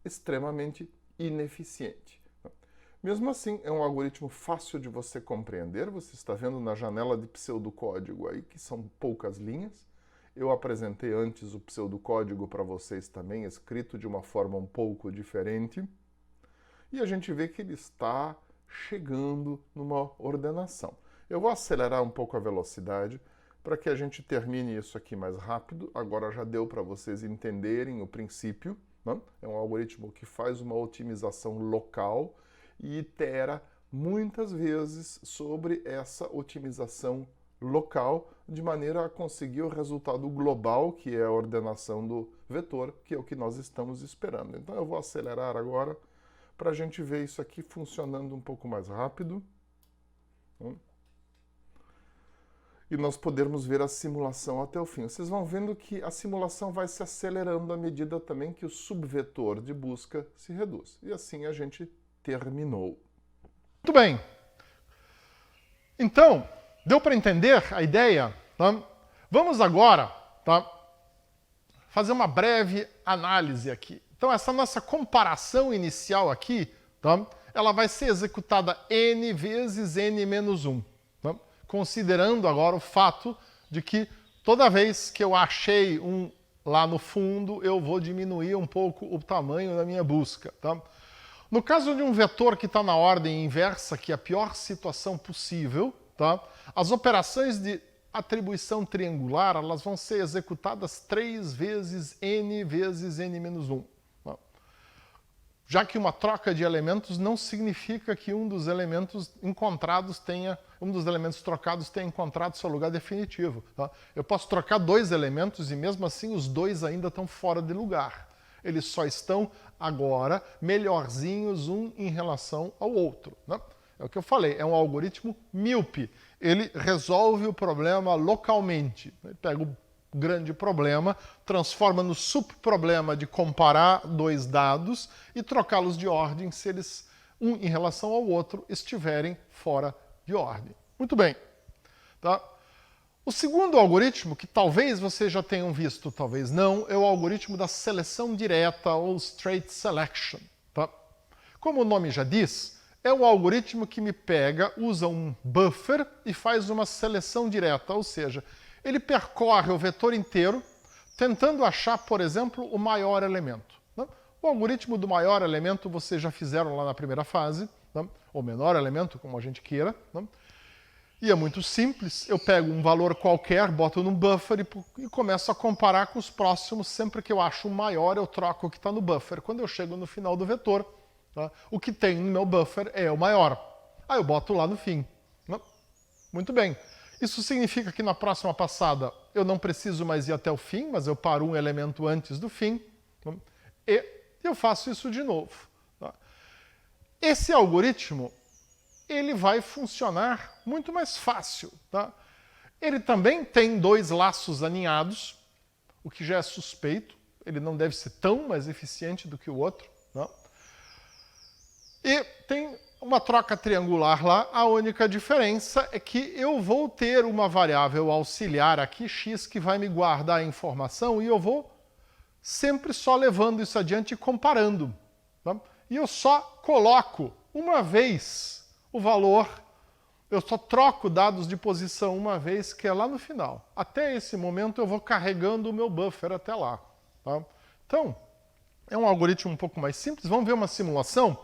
extremamente ineficiente. Mesmo assim, é um algoritmo fácil de você compreender. Você está vendo na janela de pseudocódigo aí, que são poucas linhas. Eu apresentei antes o pseudocódigo para vocês também, escrito de uma forma um pouco diferente. E a gente vê que ele está chegando numa ordenação. Eu vou acelerar um pouco a velocidade para que a gente termine isso aqui mais rápido. Agora já deu para vocês entenderem o princípio, né? É um algoritmo que faz uma otimização local e itera muitas vezes sobre essa otimização local, de maneira a conseguir o resultado global, que é a ordenação do vetor, que é o que nós estamos esperando. Então eu vou acelerar agora para a gente ver isso aqui funcionando um pouco mais rápido. E nós podermos ver a simulação até o fim. Vocês vão vendo que a simulação vai se acelerando à medida também que o subvetor de busca se reduz. E assim a gente terminou. Muito bem. Então, deu para entender a ideia? Tá? Vamos agora, tá, fazer uma breve análise aqui. Então, essa nossa comparação inicial aqui, tá, ela vai ser executada n vezes n menos 1. Tá? Considerando agora o fato de que toda vez que eu achei um lá no fundo, eu vou diminuir um pouco o tamanho da minha busca. Tá? No caso de um vetor que está na ordem inversa, que é a pior situação possível, tá? As operações de atribuição triangular elas vão ser executadas 3 vezes n menos 1. Tá? Já que uma troca de elementos não significa que um dos elementos trocados tenha encontrado seu lugar definitivo. Tá? Eu posso trocar 2 elementos e mesmo assim os 2 ainda estão fora de lugar. Eles só estão agora melhorzinhos um em relação ao outro. Né? É o que eu falei, é um algoritmo míope. Ele resolve o problema localmente. Ele pega o grande problema, transforma no subproblema de comparar 2 dados e trocá-los de ordem se eles, um em relação ao outro, estiverem fora de ordem. Muito bem. Tá? O segundo algoritmo, que talvez vocês já tenham visto, talvez não, é o algoritmo da seleção direta, ou straight selection. Tá? Como o nome já diz, é um algoritmo que me pega, usa um buffer e faz uma seleção direta, ou seja, ele percorre o vetor inteiro, tentando achar, por exemplo, o maior elemento. Né? O algoritmo do maior elemento vocês já fizeram lá na primeira fase, né? Ou menor elemento, como a gente queira. Né? E é muito simples, eu pego um valor qualquer, boto num buffer e começo a comparar com os próximos. Sempre que eu acho um maior, eu troco o que está no buffer. Quando eu chego no final do vetor, tá, o que tem no meu buffer é o maior. Aí eu boto lá no fim. Né? Muito bem. Isso significa que na próxima passada eu não preciso mais ir até o fim, mas eu paro um elemento antes do fim. Né? E eu faço isso de novo. Tá? Esse algoritmo ele vai funcionar muito mais fácil. Tá? Ele também tem 2 laços aninhados, o que já é suspeito. Ele não deve ser tão mais eficiente do que o outro. Tá? E tem uma troca triangular lá. A única diferença é que eu vou ter uma variável auxiliar aqui, x, que vai me guardar a informação e eu vou sempre só levando isso adiante e comparando. Tá? E eu só coloco uma vez o valor, eu só troco dados de posição uma vez, que é lá no final. Até esse momento eu vou carregando o meu buffer até lá. Tá? Então, é um algoritmo um pouco mais simples. Vamos ver uma simulação?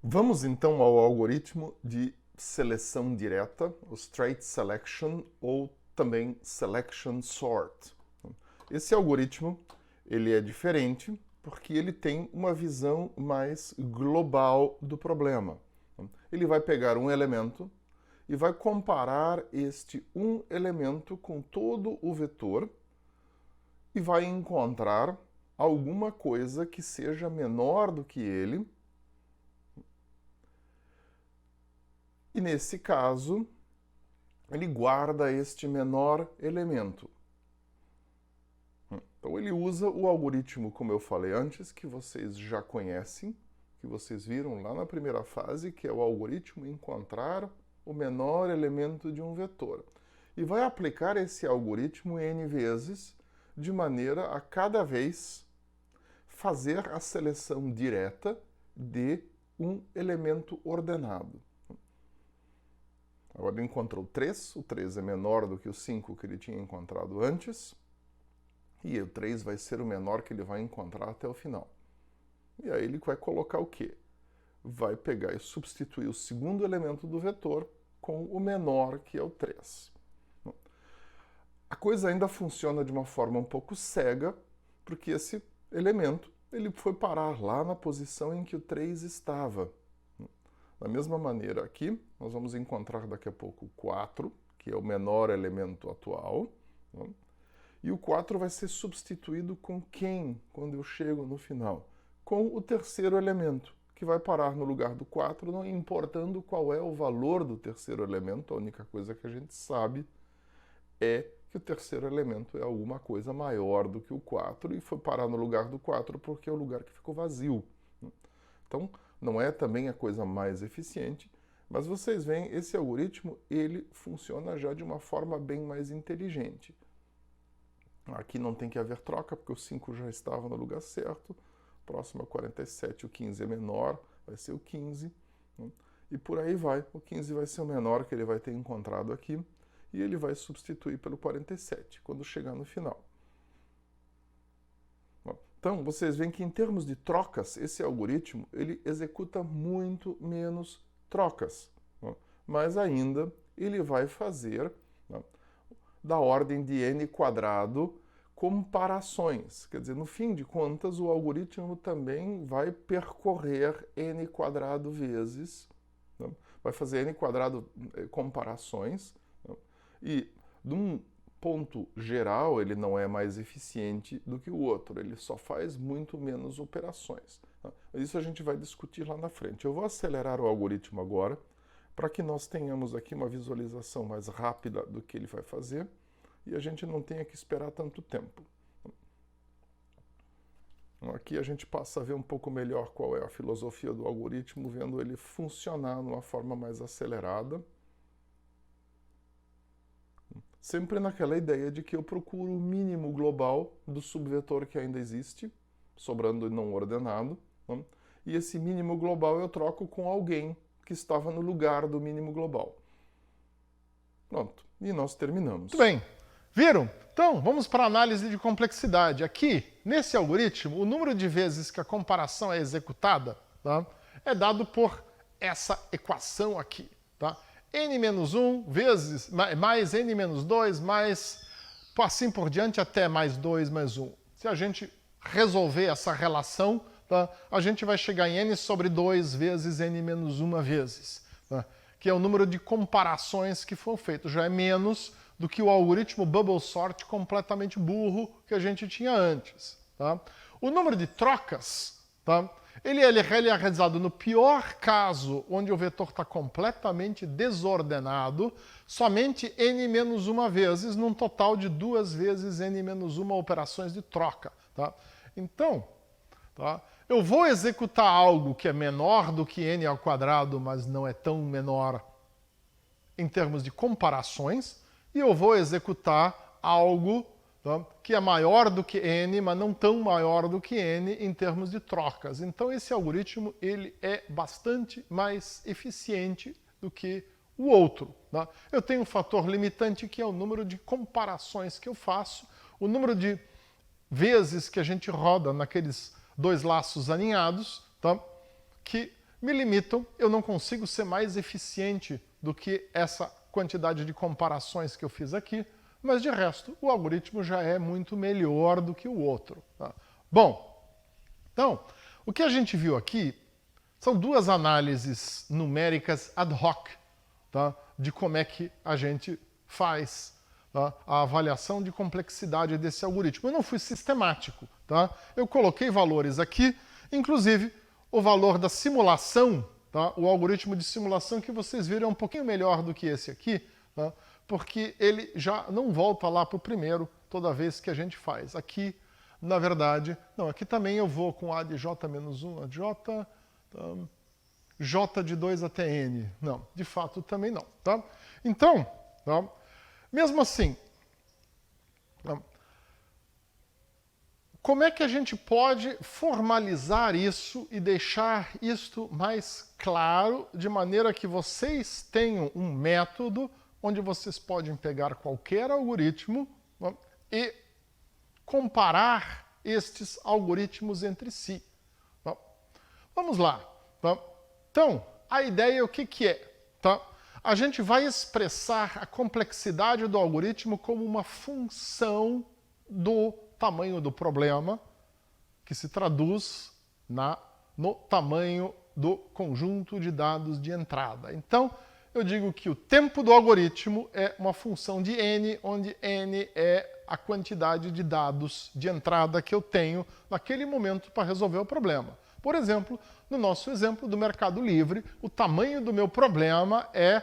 Vamos então ao algoritmo de seleção direta, o straight selection ou também selection sort. Esse algoritmo ele é diferente porque ele tem uma visão mais global do problema. Ele vai pegar um elemento e vai comparar este um elemento com todo o vetor e vai encontrar alguma coisa que seja menor do que ele. E nesse caso, ele guarda este menor elemento. Então ele usa o algoritmo, como eu falei antes, que vocês já conhecem, que vocês viram lá na primeira fase, que é o algoritmo encontrar o menor elemento de um vetor. E vai aplicar esse algoritmo N vezes, de maneira a cada vez fazer a seleção direta de um elemento ordenado. Agora ele encontrou 3, o 3 é menor do que o 5 que ele tinha encontrado antes, e o 3 vai ser o menor que ele vai encontrar até o final. E aí ele vai colocar o quê? Vai pegar e substituir o segundo elemento do vetor com o menor, que é o 3. A coisa ainda funciona de uma forma um pouco cega, porque esse elemento ele foi parar lá na posição em que o 3 estava. Da mesma maneira aqui, nós vamos encontrar daqui a pouco o 4, que é o menor elemento atual. E o 4 vai ser substituído com quem, quando eu chego no final? Com o terceiro elemento, que vai parar no lugar do 4, não importando qual é o valor do terceiro elemento. A única coisa que a gente sabe é que o terceiro elemento é alguma coisa maior do que o 4 e foi parar no lugar do 4 porque é o lugar que ficou vazio. Então, não é também a coisa mais eficiente, mas vocês veem, esse algoritmo ele funciona já de uma forma bem mais inteligente. Aqui não tem que haver troca, porque o 5 já estava no lugar certo. Próximo a 47, o 15 é menor, vai ser o 15. E por aí vai. O 15 vai ser o menor que ele vai ter encontrado aqui. E ele vai substituir pelo 47, quando chegar no final. Então, vocês veem que em termos de trocas, esse algoritmo ele executa muito menos trocas. Mas ainda ele vai fazer da ordem de n quadrado comparações. Quer dizer, no fim de contas, o algoritmo também vai percorrer n quadrado vezes, vai fazer n quadrado comparações, e de um ponto geral ele não é mais eficiente do que o outro, ele só faz muito menos operações. Isso a gente vai discutir lá na frente. Eu vou acelerar o algoritmo agora, para que nós tenhamos aqui uma visualização mais rápida do que ele vai fazer, e a gente não tenha que esperar tanto tempo. Aqui a gente passa a ver um pouco melhor qual é a filosofia do algoritmo, vendo ele funcionar de uma forma mais acelerada. Sempre naquela ideia de que eu procuro o mínimo global do subvetor que ainda existe, sobrando e não ordenado, e esse mínimo global eu troco com alguém que estava no lugar do mínimo global. Pronto, e nós terminamos. Muito bem. Viram? Então, vamos para a análise de complexidade. Aqui, nesse algoritmo, o número de vezes que a comparação é executada é dado por essa equação aqui. n-1 vezes, mais n-2, mais assim por diante até mais 2 mais 1. Se a gente resolver essa relação, a gente vai chegar em n sobre 2 vezes n-1 vezes, que é o número de comparações que foram feitas. Já é menos do que o algoritmo Bubble Sort completamente burro que a gente tinha antes. O número de trocas, ele é realizado no pior caso, onde o vetor está completamente desordenado, somente n-1 vezes, num total de 2 vezes n-1 operações de troca. Então, eu vou executar algo que é menor do que n ao quadrado, mas não é tão menor em termos de comparações, e eu vou executar algo que é maior do que n, mas não tão maior do que n em termos de trocas. Então esse algoritmo ele é bastante mais eficiente do que o outro. Eu tenho um fator limitante que é o número de comparações que eu faço, o número de vezes que a gente roda naqueles dois laços alinhados, que me limitam, eu não consigo ser mais eficiente do que essa quantidade de comparações que eu fiz aqui, mas de resto o algoritmo já é muito melhor do que o outro. Bom, então, o que a gente viu aqui são duas análises numéricas ad hoc de como é que a gente faz tá? A avaliação de complexidade desse algoritmo. Eu não fui sistemático. Tá? Eu coloquei valores aqui, inclusive o valor da simulação, tá? O algoritmo de simulação que vocês viram é um pouquinho melhor do que esse aqui, tá? Porque ele já não volta lá para o primeiro toda vez que a gente faz. Aqui, na verdade, não, aqui também eu vou com A de J menos 1 a J, tá? J de 2 até N. Não, de fato também não. Tá? Então, tá? Mesmo assim, tá? Como é que a gente pode formalizar isso e deixar isto mais claro, de maneira que vocês tenham um método onde vocês podem pegar qualquer algoritmo, tá? E comparar estes algoritmos entre si. Tá? Vamos lá. Tá? Então, a ideia é o que é? Tá? A gente vai expressar a complexidade do algoritmo como uma função do tamanho do problema, que se traduz no tamanho do conjunto de dados de entrada. Então, eu digo que o tempo do algoritmo é uma função de n, onde n é a quantidade de dados de entrada que eu tenho naquele momento para resolver o problema. Por exemplo, no nosso exemplo do Mercado Livre, o tamanho do meu problema é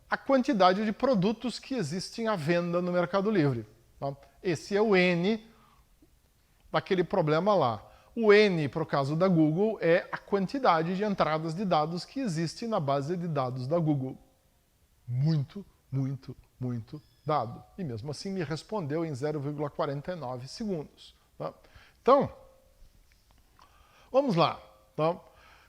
a quantidade de produtos que existem à venda no Mercado Livre. Tá? Esse é o N daquele problema lá. O N, para o caso da Google, é a quantidade de entradas de dados que existe na base de dados da Google. Muito, muito, muito dado. E mesmo assim me respondeu em 0,49 segundos. Tá? Então, vamos lá. Tá?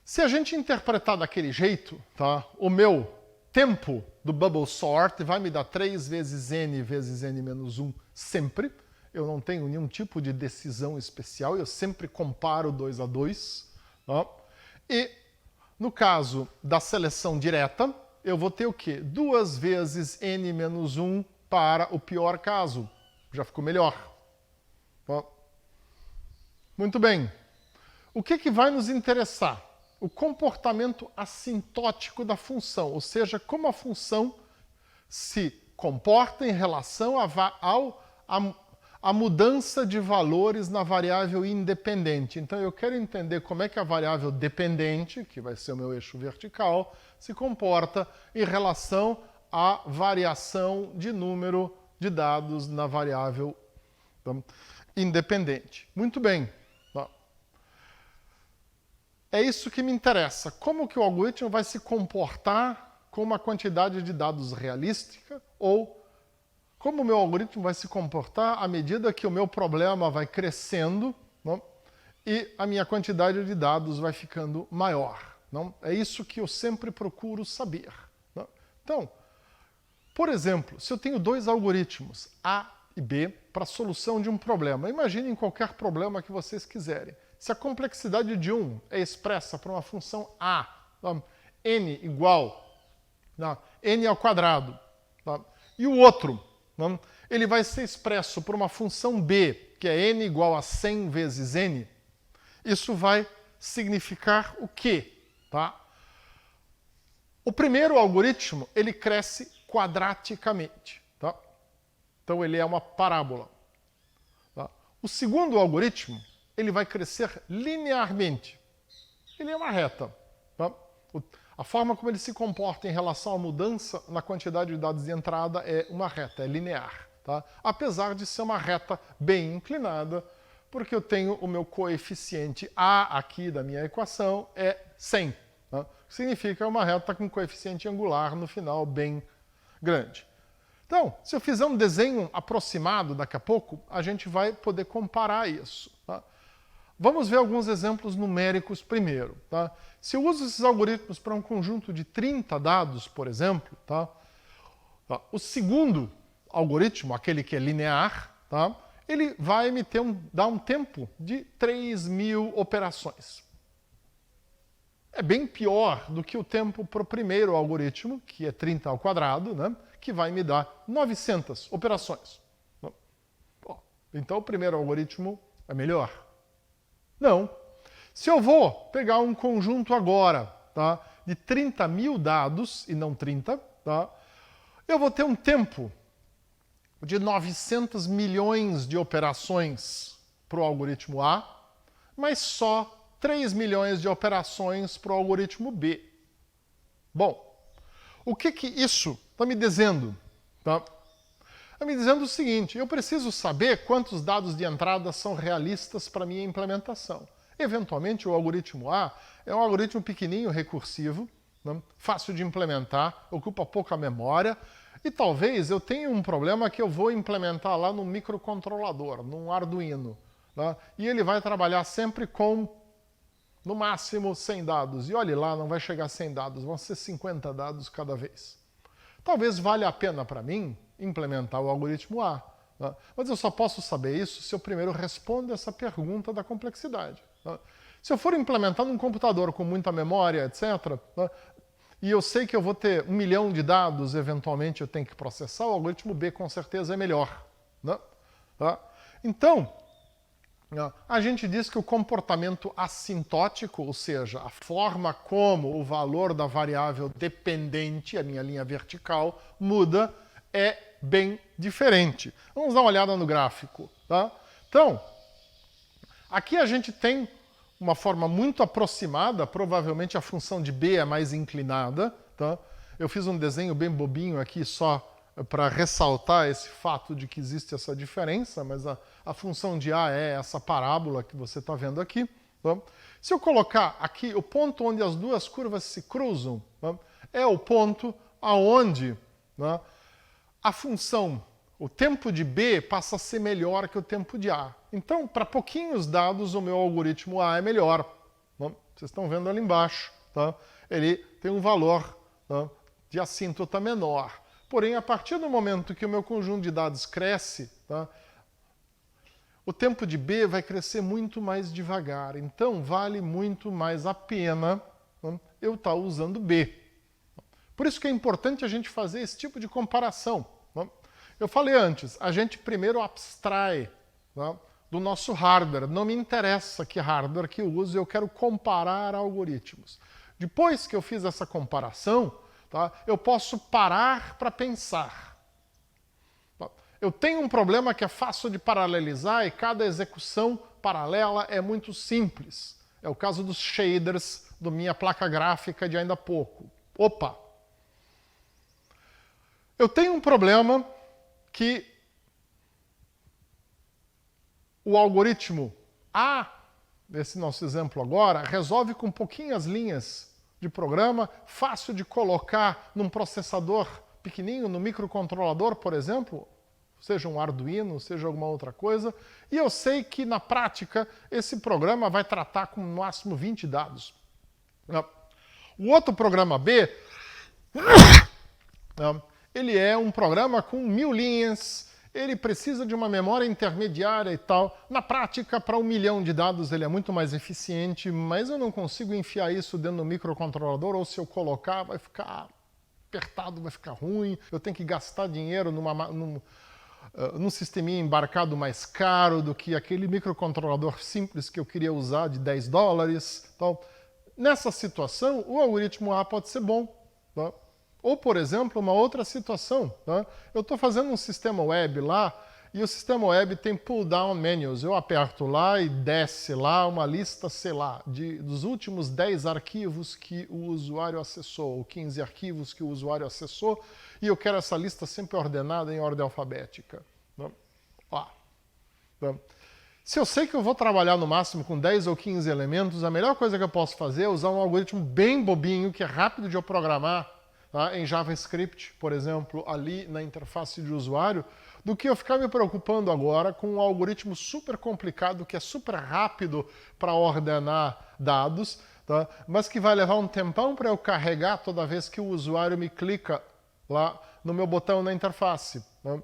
Se a gente interpretar daquele jeito, tá? O meu tempo do bubble sort vai me dar 3 vezes n menos 1 sempre. Eu não tenho nenhum tipo de decisão especial, eu sempre comparo 2 a 2. Tá? E no caso da seleção direta, eu vou ter o quê? 2 vezes n menos 1 para o pior caso. Já ficou melhor. Tá? Muito bem. O que vai nos interessar? O comportamento assintótico da função, ou seja, como a função se comporta em relação à mudança de valores na variável independente. Então eu quero entender como é que a variável dependente, que vai ser o meu eixo vertical, se comporta em relação à variação de número de dados na variável independente. Muito bem. É isso que me interessa. Como que o algoritmo vai se comportar com uma quantidade de dados realística, ou como o meu algoritmo vai se comportar à medida que o meu problema vai crescendo, não? E a minha quantidade de dados vai ficando maior. Não? É isso que eu sempre procuro saber. Não? Então, por exemplo, se eu tenho 2 algoritmos, A e B, para a solução de um problema, imaginem qualquer problema que vocês quiserem. Se a complexidade de um é expressa por uma função A, n igual n ao quadrado, e o outro, ele vai ser expresso por uma função B, que é n igual a 100 vezes n, isso vai significar o quê? Tá? O primeiro algoritmo, ele cresce quadraticamente. Tá? Então, ele é uma parábola. Tá? O segundo algoritmo, ele vai crescer linearmente. Ele é uma reta. Tá? A forma como ele se comporta em relação à mudança na quantidade de dados de entrada é uma reta, é linear. Tá? Apesar de ser uma reta bem inclinada, porque eu tenho o meu coeficiente A aqui da minha equação é 100. Tá? Significa uma reta com coeficiente angular no final bem grande. Então, se eu fizer um desenho aproximado daqui a pouco, a gente vai poder comparar isso. Tá? Vamos ver alguns exemplos numéricos primeiro. Tá? Se eu uso esses algoritmos para um conjunto de 30 dados, por exemplo, tá? O segundo algoritmo, aquele que é linear, tá? Ele vai me dar um tempo de 3.000 operações. É bem pior do que o tempo para o primeiro algoritmo, que é 30 ao quadrado, né? Que vai me dar 900 operações. Então o primeiro algoritmo é melhor. Não. Se eu vou pegar um conjunto agora, tá, de 30.000 dados, e não 30, tá, eu vou ter um tempo de 900 milhões de operações para o algoritmo A, mas só 3 milhões de operações para o algoritmo B. Bom, o que isso está me dizendo? Tá? Está me dizendo o seguinte: eu preciso saber quantos dados de entrada são realistas para a minha implementação. Eventualmente, o algoritmo A é um algoritmo pequenininho, recursivo, né? Fácil de implementar, ocupa pouca memória, e talvez eu tenha um problema que eu vou implementar lá no microcontrolador, num Arduino, né? E ele vai trabalhar sempre com, no máximo, 100 dados. E olhe lá, não vai chegar a 100 dados, vão ser 50 dados cada vez. Talvez valha a pena para mim implementar o algoritmo A, né? Mas eu só posso saber isso se eu primeiro respondo essa pergunta da complexidade, né? Se eu for implementar num computador com muita memória, etc., né, e eu sei que eu vou ter 1 milhão de dados, eventualmente eu tenho que processar, o algoritmo B com certeza é melhor, né? Tá? Então, a gente diz que o comportamento assintótico, ou seja, a forma como o valor da variável dependente, a minha linha vertical, muda, é bem diferente. Vamos dar uma olhada no gráfico. Tá? Então, aqui a gente tem uma forma muito aproximada, provavelmente a função de B é mais inclinada. Tá? Eu fiz um desenho bem bobinho aqui só para ressaltar esse fato de que existe essa diferença, mas a função de A é essa parábola que você está vendo aqui. Tá? Se eu colocar aqui o ponto onde as duas curvas se cruzam, tá? É o ponto aonde, né, a função, o tempo de B passa a ser melhor que o tempo de A. Então, para pouquinhos dados, o meu algoritmo A é melhor. Tá? Vocês estão vendo ali embaixo. Tá? Ele tem um valor, tá, de assíntota menor. Porém, a partir do momento que o meu conjunto de dados cresce, tá, o tempo de B vai crescer muito mais devagar. Então, vale muito mais a pena, tá, eu estar usando B. Por isso que é importante a gente fazer esse tipo de comparação. Tá? Eu falei antes, a gente primeiro abstrai, tá, do nosso hardware. Não me interessa que hardware que eu uso, eu quero comparar algoritmos. Depois que eu fiz essa comparação, tá, eu posso parar para pensar. Tá? Eu tenho um problema que é fácil de paralelizar e cada execução paralela é muito simples. É o caso dos shaders da minha placa gráfica de ainda há pouco. Opa! Eu tenho um problema que o algoritmo A, nesse nosso exemplo agora, resolve com pouquinhas linhas de programa, fácil de colocar num processador pequenininho, no microcontrolador, por exemplo, seja um Arduino, seja alguma outra coisa, e eu sei que na prática esse programa vai tratar com no máximo 20 dados. O outro programa B, ele é um programa com 1000 linhas, ele precisa de uma memória intermediária e tal. Na prática, para 1 milhão de dados ele é muito mais eficiente, mas eu não consigo enfiar isso dentro do microcontrolador, ou se eu colocar vai ficar apertado, vai ficar ruim, eu tenho que gastar dinheiro num sisteminha embarcado mais caro do que aquele microcontrolador simples que eu queria usar de $10. Então, nessa situação, o algoritmo A pode ser bom. Tá? Ou, por exemplo, uma outra situação. Tá? Eu estou fazendo um sistema web lá e o sistema web tem pull-down menus. Eu aperto lá e desce lá uma lista, sei lá, dos últimos 10 arquivos que o usuário acessou, ou 15 arquivos que o usuário acessou, e eu quero essa lista sempre ordenada em ordem alfabética. Tá? Ó. Tá? Se eu sei que eu vou trabalhar no máximo com 10 ou 15 elementos, a melhor coisa que eu posso fazer é usar um algoritmo bem bobinho, que é rápido de eu programar, tá, em JavaScript, por exemplo, ali na interface de usuário, do que eu ficar me preocupando agora com um algoritmo super complicado, que é super rápido para ordenar dados, tá, mas que vai levar um tempão para eu carregar toda vez que o usuário me clica lá no meu botão na interface. Tá?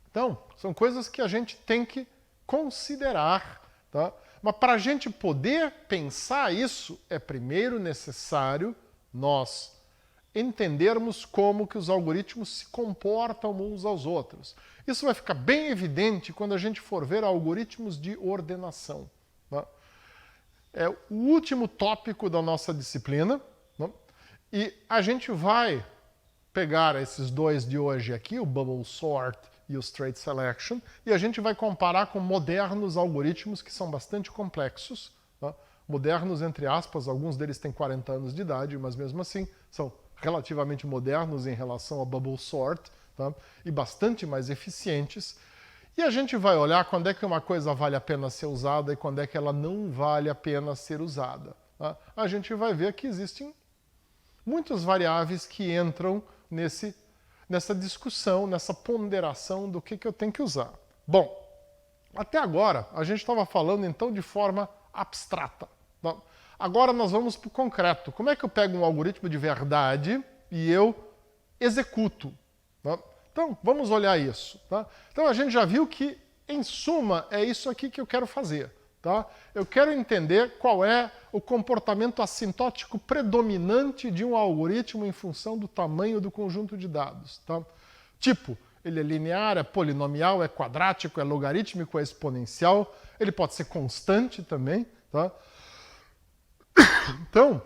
Então, são coisas que a gente tem que considerar. Tá? Mas para a gente poder pensar isso, é primeiro necessário nós entendermos como que os algoritmos se comportam uns aos outros. Isso vai ficar bem evidente quando a gente for ver algoritmos de ordenação. Tá? É o último tópico da nossa disciplina, tá? E a gente vai pegar esses dois de hoje aqui, o Bubble Sort e o straight selection, e a gente vai comparar com modernos algoritmos que são bastante complexos, tá? Modernos, entre aspas, alguns deles têm 40 anos de idade, mas mesmo assim são relativamente modernos em relação ao bubble sort, tá? E bastante mais eficientes. E a gente vai olhar quando é que uma coisa vale a pena ser usada e quando é que ela não vale a pena ser usada. Tá? A gente vai ver que existem muitas variáveis que entram nessa discussão, nessa ponderação do que eu tenho que usar. Bom, até agora a gente estava falando então de forma abstrata. Tá? Agora nós vamos para o concreto. Como é que eu pego um algoritmo de verdade e eu executo? Tá? Então, vamos olhar isso. Tá? Então, a gente já viu que, em suma, é isso aqui que eu quero fazer. Tá? Eu quero entender qual é o comportamento assintótico predominante de um algoritmo em função do tamanho do conjunto de dados. Tá? Tipo, ele é linear, é polinomial, é quadrático, é logarítmico, é exponencial. Ele pode ser constante também. Tá? Então,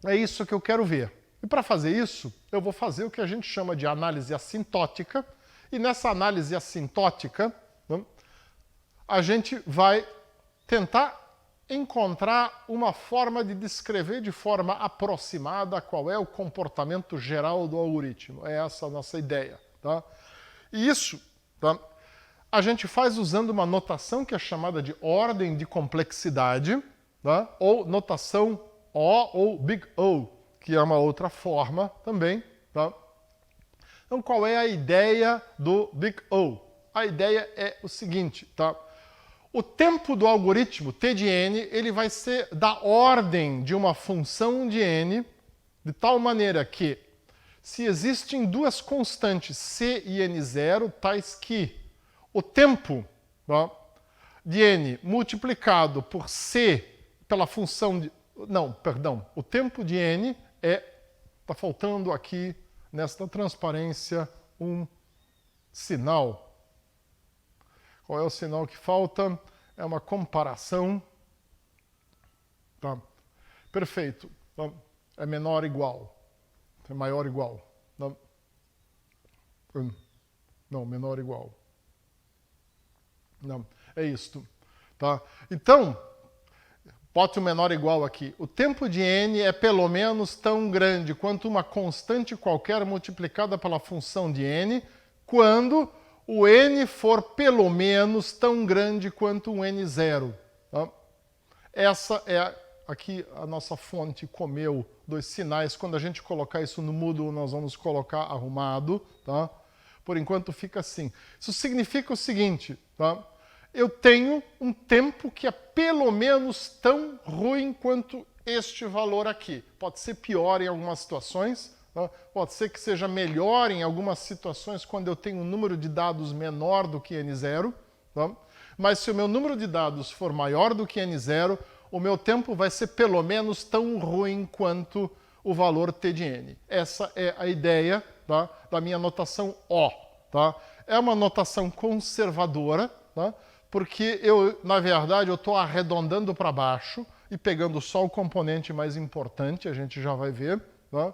é isso que eu quero ver. E para fazer isso, eu vou fazer o que a gente chama de análise assintótica. E nessa análise assintótica, né, a gente vai tentar encontrar uma forma de descrever de forma aproximada qual é o comportamento geral do algoritmo. É essa a nossa ideia. Tá? E isso, tá, a gente faz usando uma notação que é chamada de ordem de complexidade, tá, ou notação O ou Big O, que é uma outra forma também. Tá? Então, qual é a ideia do Big O? A ideia é o seguinte, tá? O tempo do algoritmo T de n, ele vai ser da ordem de uma função de n, de tal maneira que, se existem duas constantes c e n0, tais que o tempo, tá, de n multiplicado por c pela função de... Não, perdão, o tempo de n está faltando aqui, nesta transparência, um sinal. Qual é o sinal que falta? É uma comparação. Tá. Perfeito. Tá. É menor ou igual. É maior ou igual. Tá. Não, menor ou igual. Não, é isto. Tá. Então, bote o menor ou igual aqui. O tempo de n é pelo menos tão grande quanto uma constante qualquer multiplicada pela função de n, quando o n for pelo menos tão grande quanto um n0. Tá? Essa é aqui a nossa fonte comeu dos sinais. Quando a gente colocar isso no Moodle, nós vamos colocar arrumado. Tá? Por enquanto fica assim. Isso significa o seguinte, tá? Eu tenho um tempo que é pelo menos tão ruim quanto este valor aqui. Pode ser pior em algumas situações, tá? Pode ser que seja melhor em algumas situações quando eu tenho um número de dados menor do que n0. Tá? Mas se o meu número de dados for maior do que n0, o meu tempo vai ser pelo menos tão ruim quanto o valor t de n. Essa é a ideia, tá, da minha notação O. Tá? É uma notação conservadora, tá? Porque na verdade, eu estou arredondando para baixo e pegando só o componente mais importante, a gente já vai ver. Tá?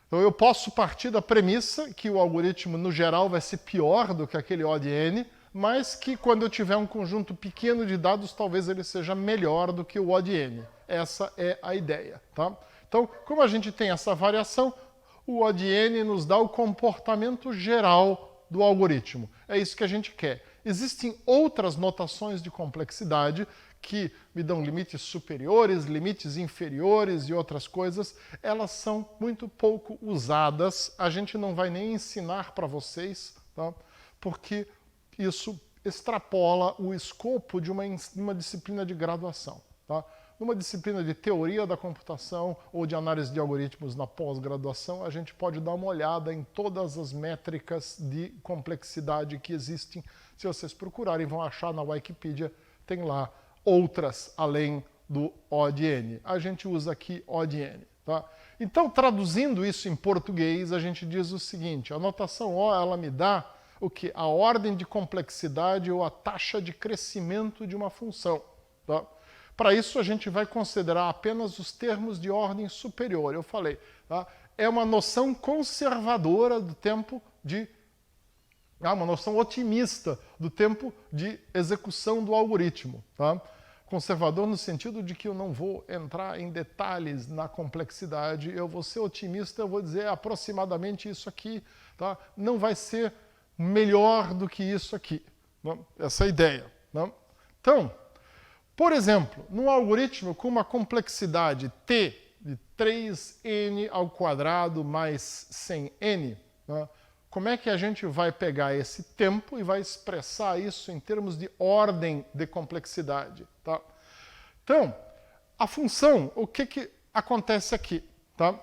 Então, eu posso partir da premissa que o algoritmo, no geral, vai ser pior do que aquele O de n, mas que quando eu tiver um conjunto pequeno de dados, talvez ele seja melhor do que o O de n. Essa é a ideia. Tá? Então, como a gente tem essa variação, o O de n nos dá o comportamento geral do algoritmo. É isso que a gente quer. Existem outras notações de complexidade que me dão limites superiores, limites inferiores e outras coisas. Elas são muito pouco usadas. A gente não vai nem ensinar para vocês, tá? Porque isso extrapola o escopo de uma disciplina de graduação. Tá? Numa disciplina de teoria da computação ou de análise de algoritmos na pós-graduação, a gente pode dar uma olhada em todas as métricas de complexidade que existem. Se vocês procurarem, vão achar na Wikipedia, tem lá outras além do O de n. A gente usa aqui O de n. Tá? Então, traduzindo isso em português, a gente diz o seguinte: a notação O, ela me dá o que? A ordem de complexidade ou a taxa de crescimento de uma função. Tá? Para isso, a gente vai considerar apenas os termos de ordem superior. Eu falei, tá? É uma noção conservadora do tempo de uma noção otimista do tempo de execução do algoritmo. Tá? Conservador no sentido de que eu não vou entrar em detalhes na complexidade, eu vou ser otimista, eu vou dizer aproximadamente isso aqui, tá? Não vai ser melhor do que isso aqui. Não? Essa é a ideia. Não? Então, por exemplo, num algoritmo com uma complexidade t de 3n ao quadrado mais 100n, né? Como é que a gente vai pegar esse tempo e vai expressar isso em termos de ordem de complexidade? Tá? Então, a função, o que acontece aqui? Tá?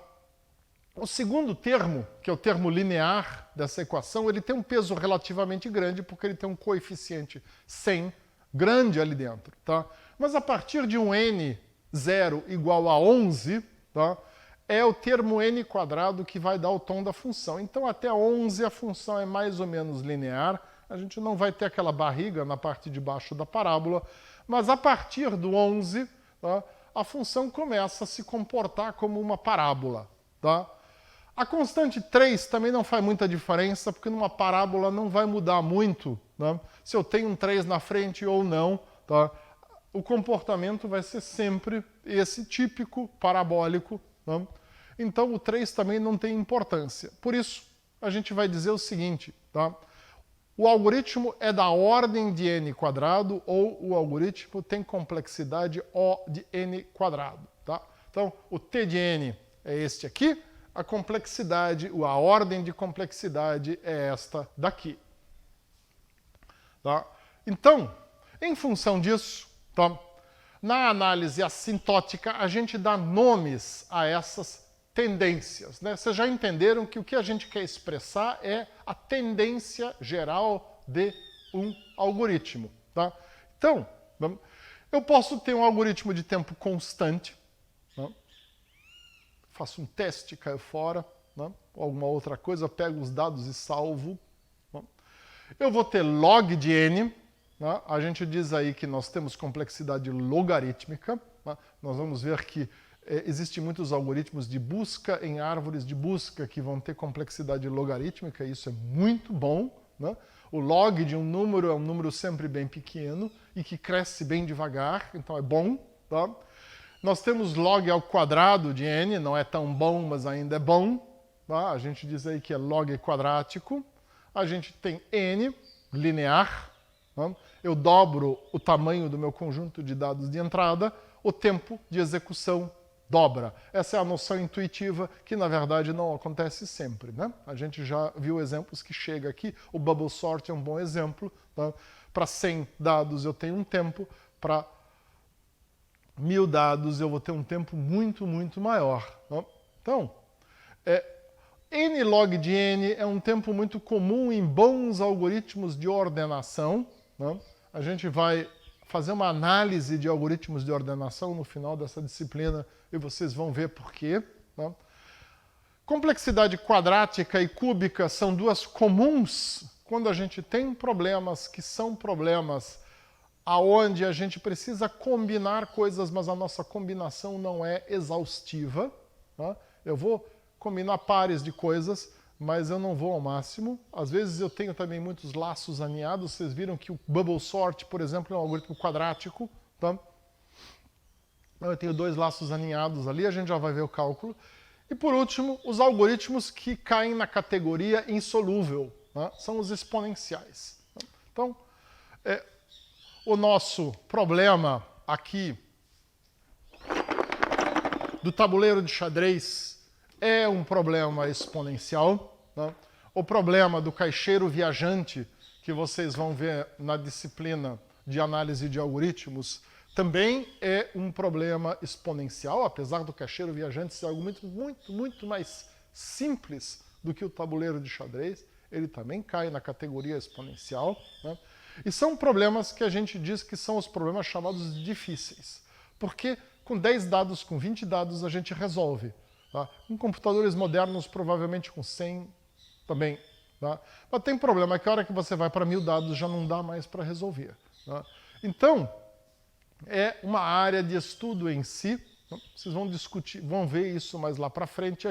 O segundo termo, que é o termo linear dessa equação, ele tem um peso relativamente grande porque ele tem um coeficiente 100 grande ali dentro. Tá? Mas a partir de um n0 igual a 11, tá? É o termo n quadrado que vai dar o tom da função. Então, até 11 a função é mais ou menos linear. A gente não vai ter aquela barriga na parte de baixo da parábola, mas a partir do 11, tá, a função começa a se comportar como uma parábola. Tá? A constante 3 também não faz muita diferença, porque numa parábola não vai mudar muito, né, se eu tenho um 3 na frente ou não. Tá? O comportamento vai ser sempre esse típico parabólico. Né? Então, o 3 também não tem importância. Por isso, a gente vai dizer o seguinte, tá? O algoritmo é da ordem de n quadrado ou o algoritmo tem complexidade O de n quadrado. Tá? Então, o t de n é este aqui, a complexidade, a ordem de complexidade é esta daqui. Tá? Então, em função disso, tá? Na análise assintótica, a gente dá nomes a essas tendências. Né? Vocês já entenderam que o que a gente quer expressar é a tendência geral de um algoritmo. Tá? Então, eu posso ter um algoritmo de tempo constante, né? Faço um teste, caio fora, né? Ou alguma outra coisa, pego os dados e salvo. Né? Eu vou ter log de n. Né? A gente diz aí que nós temos complexidade logarítmica. Né? Nós vamos ver que existem muitos algoritmos de busca em árvores de busca que vão ter complexidade logarítmica, e isso é muito bom. Né? O log de um número é um número sempre bem pequeno e que cresce bem devagar, então é bom. Tá? Nós temos log ao quadrado de n, não é tão bom, mas ainda é bom. Tá? A gente diz aí que é log quadrático. A gente tem n, linear. Tá? Eu dobro o tamanho do meu conjunto de dados de entrada, o tempo de execução dobra. Essa é a noção intuitiva que, na verdade, não acontece sempre. Né? A gente já viu exemplos que chega aqui. O bubble sort é um bom exemplo. Tá? Para 100 dados eu tenho um tempo, para 1000 dados eu vou ter um tempo muito, muito maior. Tá? Então, n log de n é um tempo muito comum em bons algoritmos de ordenação. Né? A gente vai fazer uma análise de algoritmos de ordenação no final dessa disciplina e vocês vão ver por quê. Né? Complexidade quadrática e cúbica são duas comuns quando a gente tem problemas que são problemas aonde a gente precisa combinar coisas, mas a nossa combinação não é exaustiva. Né? Eu vou combinar pares de coisas, mas eu não vou ao máximo. Às vezes eu tenho também muitos laços aninhados. Vocês viram que o bubble sort, por exemplo, é um algoritmo quadrático. Tá? Eu tenho 2 laços aninhados ali, a gente já vai ver o cálculo. E por último, os algoritmos que caem na categoria insolúvel, né? São os exponenciais. Então, o nosso problema aqui do tabuleiro de xadrez é um problema exponencial. Né? O problema do caixeiro viajante, que vocês vão ver na disciplina de análise de algoritmos, também é um problema exponencial, apesar do caixeiro viajante ser algo muito, muito, muito mais simples do que o tabuleiro de xadrez, ele também cai na categoria exponencial. Né? E são problemas que a gente diz que são os problemas chamados difíceis, porque com 10 dados, com 20 dados, a gente resolve. Tá? Em computadores modernos, provavelmente com 100 também. Tá? Mas tem problema, que a hora que você vai para 1000 dados já não dá mais para resolver. Tá? Então, é uma área de estudo em si. Vocês vão discutir, vão ver isso mais lá para frente.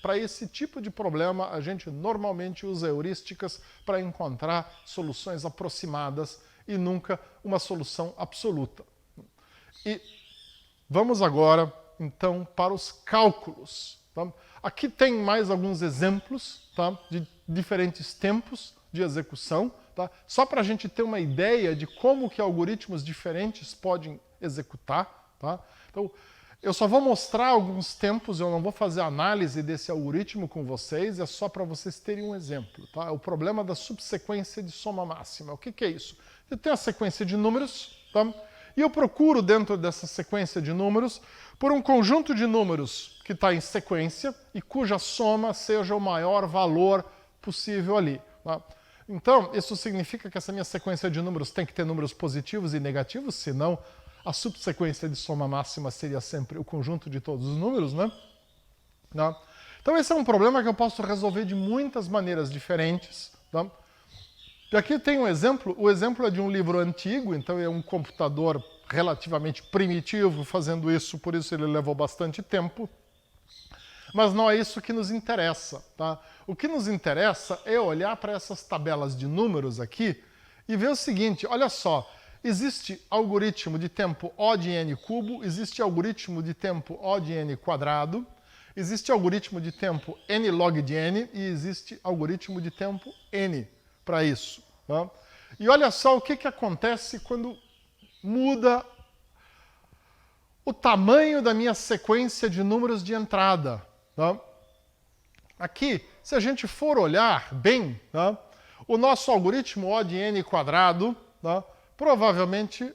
Para esse tipo de problema, a gente normalmente usa heurísticas para encontrar soluções aproximadas e nunca uma solução absoluta. E vamos agora, então, para os cálculos. Tá? Aqui tem mais alguns exemplos, tá, de diferentes tempos de execução, tá? Só para a gente ter uma ideia de como que algoritmos diferentes podem executar. Tá? Então, eu só vou mostrar alguns tempos, eu não vou fazer análise desse algoritmo com vocês, é só para vocês terem um exemplo. Tá? É o problema da subsequência de soma máxima. O que é isso? Eu tenho a sequência de números, tá? E eu procuro dentro dessa sequência de números por um conjunto de números que está em sequência e cuja soma seja o maior valor possível ali. Tá? Então, isso significa que essa minha sequência de números tem que ter números positivos e negativos, senão a subsequência de soma máxima seria sempre o conjunto de todos os números, né? Tá? Então esse é um problema que eu posso resolver de muitas maneiras diferentes. Tá? E aqui tem um exemplo, o exemplo é de um livro antigo, então é um computador relativamente primitivo fazendo isso, por isso ele levou bastante tempo. Mas não é isso que nos interessa. Tá? O que nos interessa é olhar para essas tabelas de números aqui e ver o seguinte, olha só, existe algoritmo de tempo O de n cubo, existe algoritmo de tempo O de n quadrado, existe algoritmo de tempo n log de n e existe algoritmo de tempo n para isso. Tá? E olha só o que acontece quando muda o tamanho da minha sequência de números de entrada. Tá? Aqui, se a gente for olhar bem, tá? O nosso algoritmo O de n quadrado, tá? Provavelmente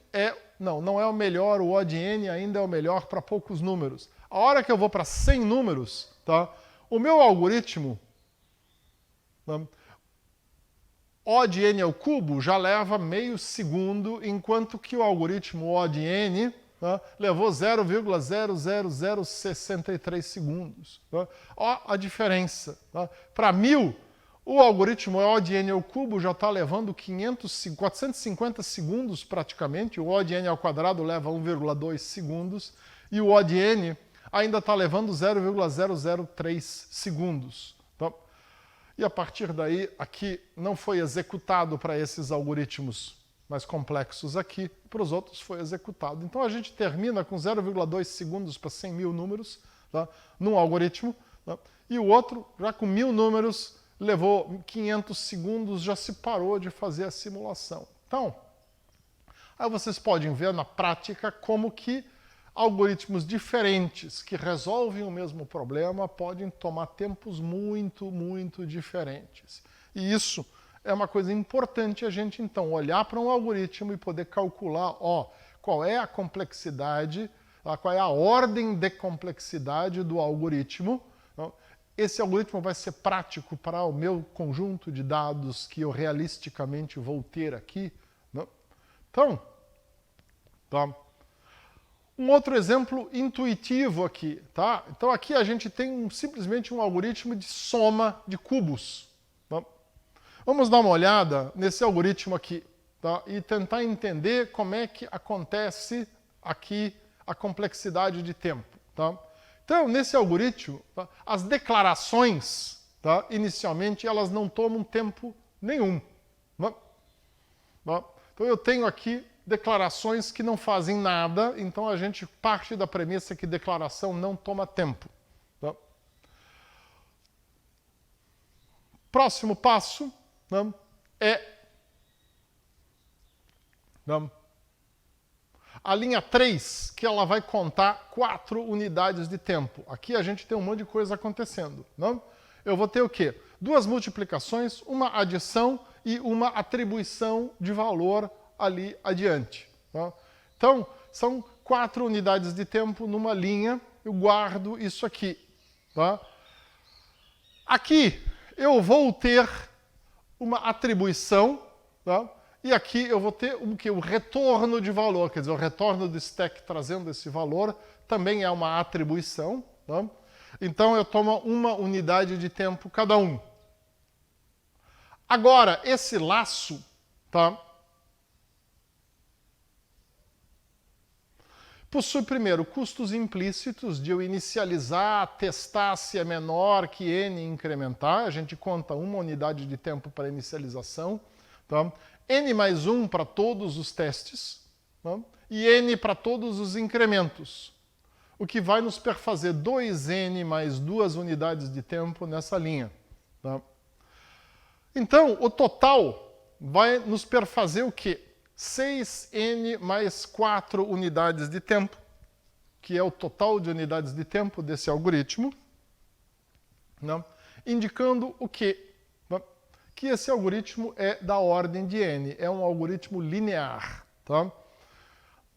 não é o melhor, o O de n ainda é o melhor para poucos números. A hora que eu vou para 100 números, tá? O meu algoritmo, tá? O de n ao cubo já leva meio segundo, enquanto que o algoritmo O de n, tá? Levou 0,00063 segundos. Tá? Ó a diferença. Tá? Para 1000, o algoritmo O de n ao cubo já está levando 450 segundos praticamente, o O de n ao quadrado leva 1,2 segundos, e o O de n ainda está levando 0,003 segundos. Tá? E a partir daí, aqui não foi executado para esses algoritmos mais complexos aqui, para os outros foi executado. Então a gente termina com 0,2 segundos para 100 mil números, tá? Num algoritmo, tá? E o outro, já com 1000 números, levou 500 segundos, já se parou de fazer a simulação. Então, aí vocês podem ver na prática como que algoritmos diferentes que resolvem o mesmo problema podem tomar tempos muito, muito diferentes. E isso é uma coisa importante a gente, então, olhar para um algoritmo e poder calcular, qual é a complexidade, qual é a ordem de complexidade do algoritmo. Esse algoritmo vai ser prático para o meu conjunto de dados que eu realisticamente vou ter aqui. Então, tá? Um outro exemplo intuitivo aqui. Tá? Então aqui a gente tem simplesmente um algoritmo de soma de cubos. Tá? Vamos dar uma olhada nesse algoritmo aqui, tá? E tentar entender como é que acontece aqui a complexidade de tempo. Tá? Então, nesse algoritmo, tá, as declarações, tá, inicialmente, elas não tomam tempo nenhum. Tá? Então, eu tenho aqui declarações que não fazem nada, então a gente parte da premissa que declaração não toma tempo. Tá? Próximo passo, tá, é a linha 3, que ela vai contar 4 unidades de tempo. Aqui a gente tem um monte de coisa acontecendo. Não? Eu vou ter o quê? 2 multiplicações, uma adição e uma atribuição de valor ali adiante. Tá? Então, são 4 unidades de tempo numa linha, eu guardo isso aqui. Tá? Aqui eu vou ter uma atribuição, tá? E aqui eu vou ter o retorno de valor, quer dizer, o retorno do stack trazendo esse valor também é uma atribuição. Tá? Então eu tomo uma unidade de tempo cada um. Agora, esse laço, tá? possui primeiro custos implícitos de eu inicializar, testar se é menor que n incrementar. A gente conta uma unidade de tempo para inicialização. Tá? N mais 1 para todos os testes, tá? E n para todos os incrementos, o que vai nos perfazer 2n mais 2 unidades de tempo nessa linha. Tá? Então, o total vai nos perfazer o quê? 6n mais 4 unidades de tempo, que é o total de unidades de tempo desse algoritmo, né? Indicando o quê? Que esse algoritmo é da ordem de n, é um algoritmo linear. Tá?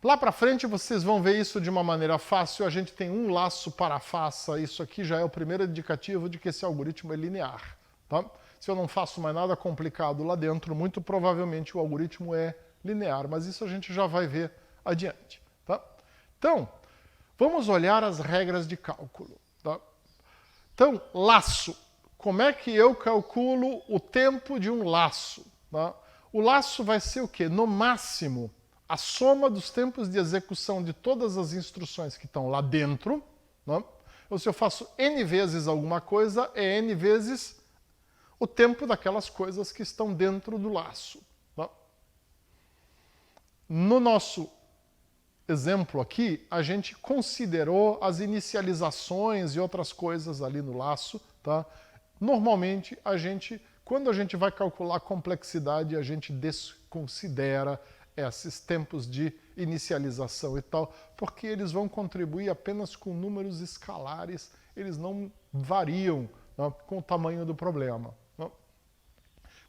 Lá para frente vocês vão ver isso de uma maneira fácil, a gente tem um laço para faça, isso aqui já é o primeiro indicativo de que esse algoritmo é linear. Tá? Se eu não faço mais nada complicado lá dentro, muito provavelmente o algoritmo é linear, mas isso a gente já vai ver adiante. Tá? Então, vamos olhar as regras de cálculo. Tá? Então, laço. Como é que eu calculo o tempo de um laço? Tá? O laço vai ser o quê? No máximo, a soma dos tempos de execução de todas as instruções que estão lá dentro. Tá? Ou se eu faço n vezes alguma coisa, é n vezes o tempo daquelas coisas que estão dentro do laço. Tá? No nosso exemplo aqui, a gente considerou as inicializações e outras coisas ali no laço. Tá? Normalmente, quando a gente vai calcular a complexidade, a gente desconsidera esses tempos de inicialização e tal, porque eles vão contribuir apenas com números escalares, eles não variam, né, com o tamanho do problema. Né?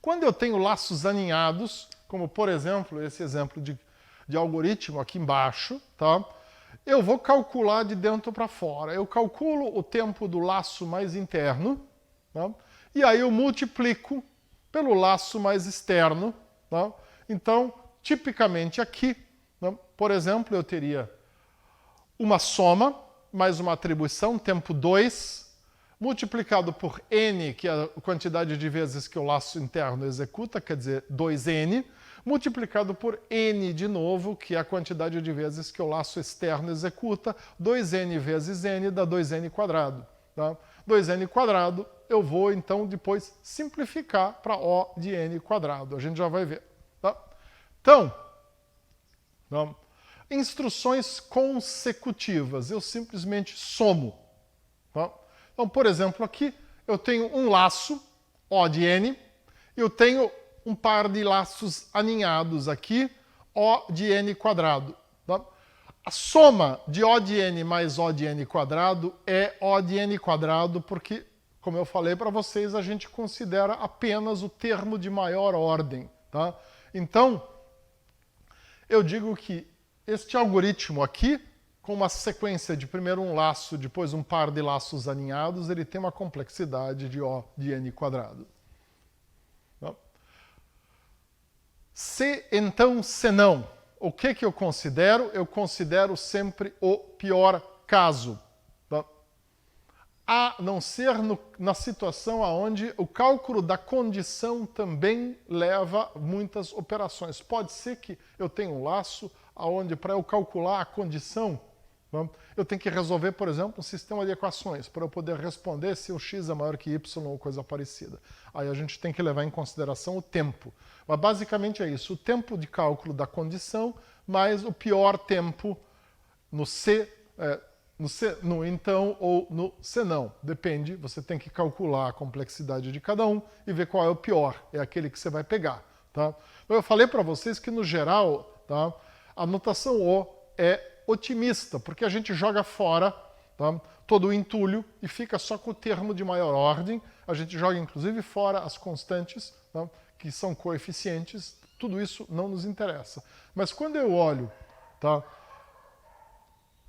Quando eu tenho laços aninhados, como por exemplo, esse exemplo de algoritmo aqui embaixo, tá? Eu vou calcular de dentro para fora. Eu calculo o tempo do laço mais interno, tá? E aí eu multiplico pelo laço mais externo. Tá? Então, tipicamente aqui, né, por exemplo, eu teria uma soma mais uma atribuição, tempo 2, multiplicado por n, que é a quantidade de vezes que o laço interno executa, quer dizer, 2n, multiplicado por n de novo, que é a quantidade de vezes que o laço externo executa, 2n vezes n dá 2n quadrado. Tá? 2n quadrado, eu vou então depois simplificar para O de n quadrado. A gente já vai ver. Tá? Então, instruções consecutivas, eu simplesmente somo. Tá? Então, por exemplo, aqui eu tenho um laço, O de n, e eu tenho um par de laços aninhados aqui, O de n quadrado. Tá? A soma de O de n mais O de n quadrado é O de n quadrado, porque, como eu falei para vocês, a gente considera apenas o termo de maior ordem. Tá? Então, eu digo que este algoritmo aqui, com uma sequência de primeiro um laço, depois um par de laços aninhados, ele tem uma complexidade de O de n quadrado. Tá? Se então, se não, o que eu considero? Eu considero sempre o pior caso. Tá? A não ser na situação onde o cálculo da condição também leva muitas operações. Pode ser que eu tenha um laço onde, para eu calcular a condição, eu tenho que resolver, por exemplo, um sistema de equações para eu poder responder se o x é maior que y ou coisa parecida. Aí a gente tem que levar em consideração o tempo. Mas basicamente é isso, o tempo de cálculo da condição mais o pior tempo no então ou no senão. Depende, você tem que calcular a complexidade de cada um e ver qual é o pior. É aquele que você vai pegar. Tá? Eu falei para vocês que, no geral, tá, a notação O é otimista, porque a gente joga fora, tá, todo o entulho e fica só com o termo de maior ordem. A gente joga, inclusive, fora as constantes, tá, que são coeficientes. Tudo isso não nos interessa. Mas quando eu olho, tá,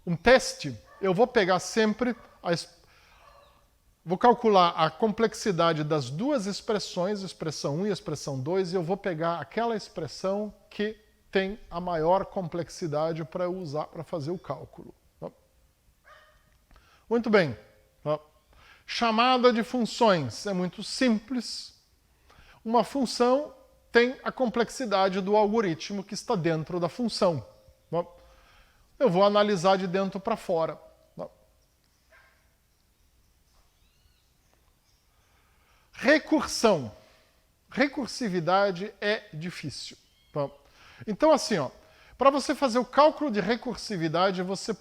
um teste, eu vou pegar sempre, vou calcular a complexidade das duas expressões, expressão 1 e expressão 2, e eu vou pegar aquela expressão que tem a maior complexidade para eu usar para fazer o cálculo. Tá? Muito bem. Tá? Chamada de funções é muito simples. Uma função tem a complexidade do algoritmo que está dentro da função. Tá? eu vou analisar de dentro para fora. Recursão. Recursividade é difícil. Então, assim, para você fazer o cálculo de recursividade, você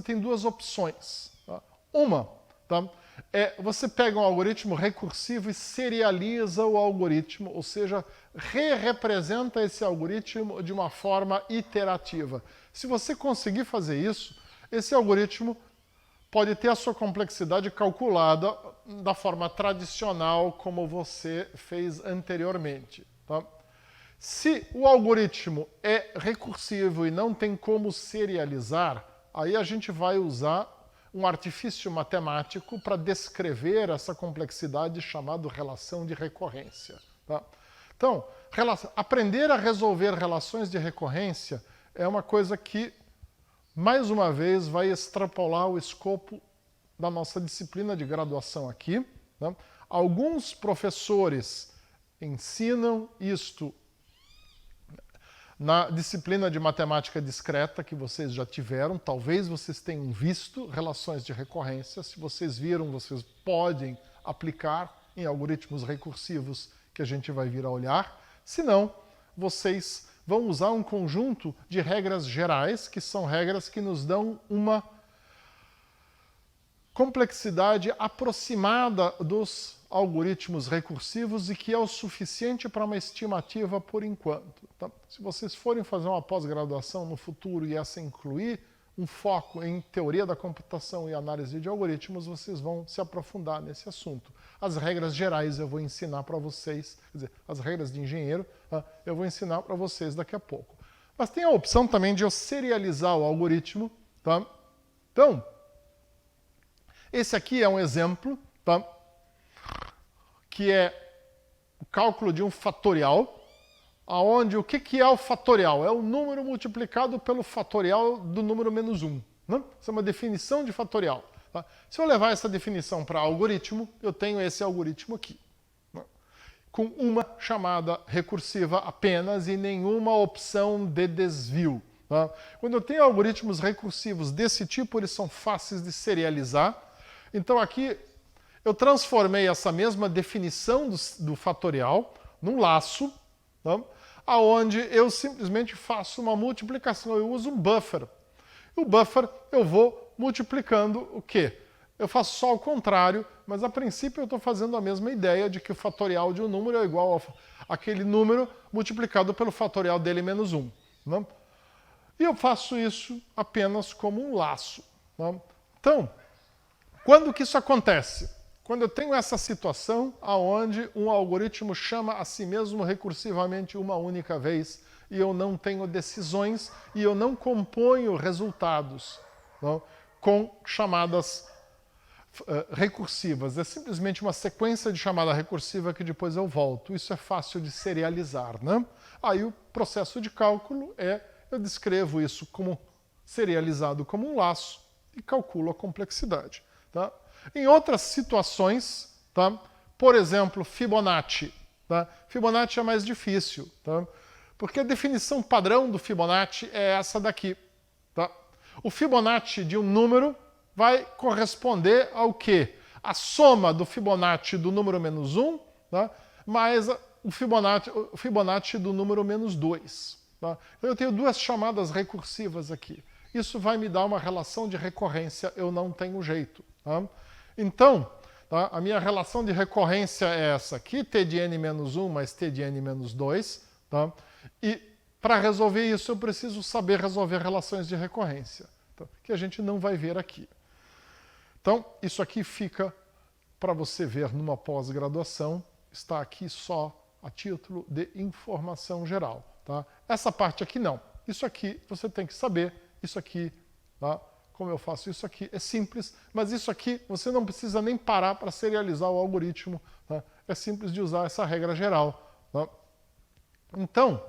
tem duas opções. Uma, você pega um algoritmo recursivo e serializa o algoritmo, ou seja, representa esse algoritmo de uma forma iterativa. Se você conseguir fazer isso, esse algoritmo pode ter a sua complexidade calculada da forma tradicional, como você fez anteriormente. Se o algoritmo é recursivo e não tem como serializar, aí a gente vai usar um artifício matemático para descrever essa complexidade chamado relação de recorrência. Então, aprender a resolver relações de recorrência é uma coisa que, mais uma vez, vai extrapolar o escopo da nossa disciplina de graduação aqui. Alguns professores ensinam isto na disciplina de matemática discreta que vocês já tiveram. Talvez vocês tenham visto relações de recorrência. Se vocês viram, vocês podem aplicar em algoritmos recursivos que a gente vai vir a olhar. Se não, vocês vão usar um conjunto de regras gerais, que são regras que nos dão uma complexidade aproximada dos algoritmos recursivos e que é o suficiente para uma estimativa por enquanto. Se vocês forem fazer uma pós-graduação no futuro e essa incluir um foco em teoria da computação e análise de algoritmos, vocês vão se aprofundar nesse assunto. As regras gerais eu vou ensinar para vocês, quer dizer, as regras de engenheiro, eu vou ensinar para vocês daqui a pouco. Mas tem a opção também de eu serializar o algoritmo. Então, esse aqui é um exemplo, que é o cálculo de um fatorial, onde o que é o fatorial? É o número multiplicado pelo fatorial do número menos 1. Essa é uma definição de fatorial. Se eu levar essa definição para algoritmo, eu tenho esse algoritmo aqui, com uma chamada recursiva apenas e nenhuma opção de desvio. Quando eu tenho algoritmos recursivos desse tipo, eles são fáceis de serializar. Então aqui eu transformei essa mesma definição do fatorial num laço, aonde eu simplesmente faço uma multiplicação, eu uso um buffer. O buffer eu vou multiplicando o quê? Eu faço só o contrário, mas a princípio eu estou fazendo a mesma ideia de que o fatorial de um número é igual àquele número multiplicado pelo fatorial dele menos 1. E eu faço isso apenas como um laço. Então, quando que isso acontece? Quando eu tenho essa situação onde um algoritmo chama a si mesmo recursivamente uma única vez e eu não tenho decisões e eu não componho resultados com chamadas recursivas. É simplesmente uma sequência de chamada recursiva que depois eu volto. Isso é fácil de serializar. Aí o processo de cálculo eu descrevo isso como serializado como um laço e calculo a complexidade. Em outras situações, por exemplo, Fibonacci. Fibonacci é mais difícil, porque a definição padrão do Fibonacci é essa daqui. O Fibonacci de um número vai corresponder ao quê? A soma do Fibonacci do número menos 1, mais o Fibonacci do número menos 2. Então eu tenho duas chamadas recursivas aqui. Isso vai me dar uma relação de recorrência, eu não tenho jeito. Então, a minha relação de recorrência é essa aqui, t de n menos 1 mais t de n menos 2. E para resolver isso eu preciso saber resolver relações de recorrência, que a gente não vai ver aqui. Então, isso aqui fica para você ver numa pós-graduação, está aqui só a título de informação geral. Essa parte aqui não. Isso aqui você tem que saber, isso aqui, como eu faço isso aqui, é simples, mas isso aqui você não precisa nem parar para serializar o algoritmo, é simples de usar essa regra geral. Então,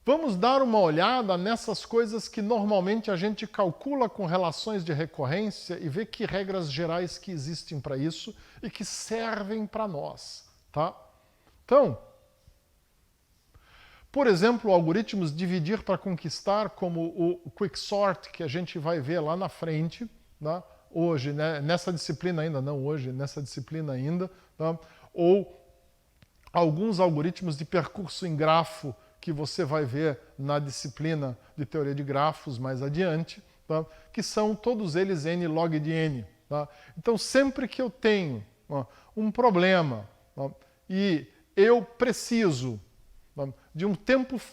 vamos dar uma olhada nessas coisas que normalmente a gente calcula com relações de recorrência e ver que regras gerais que existem para isso e que servem para nós. Então, Por exemplo, algoritmos dividir para conquistar, como o Quicksort, que a gente vai ver lá na frente, né? Hoje, né? Nessa disciplina ainda, não hoje, nessa disciplina ainda, né? Ou alguns algoritmos de percurso em grafo que você vai ver na disciplina de teoria de grafos mais adiante, tá? Que são todos eles n log de n. Tá? Então, sempre que eu tenho um problema e eu preciso de um tempo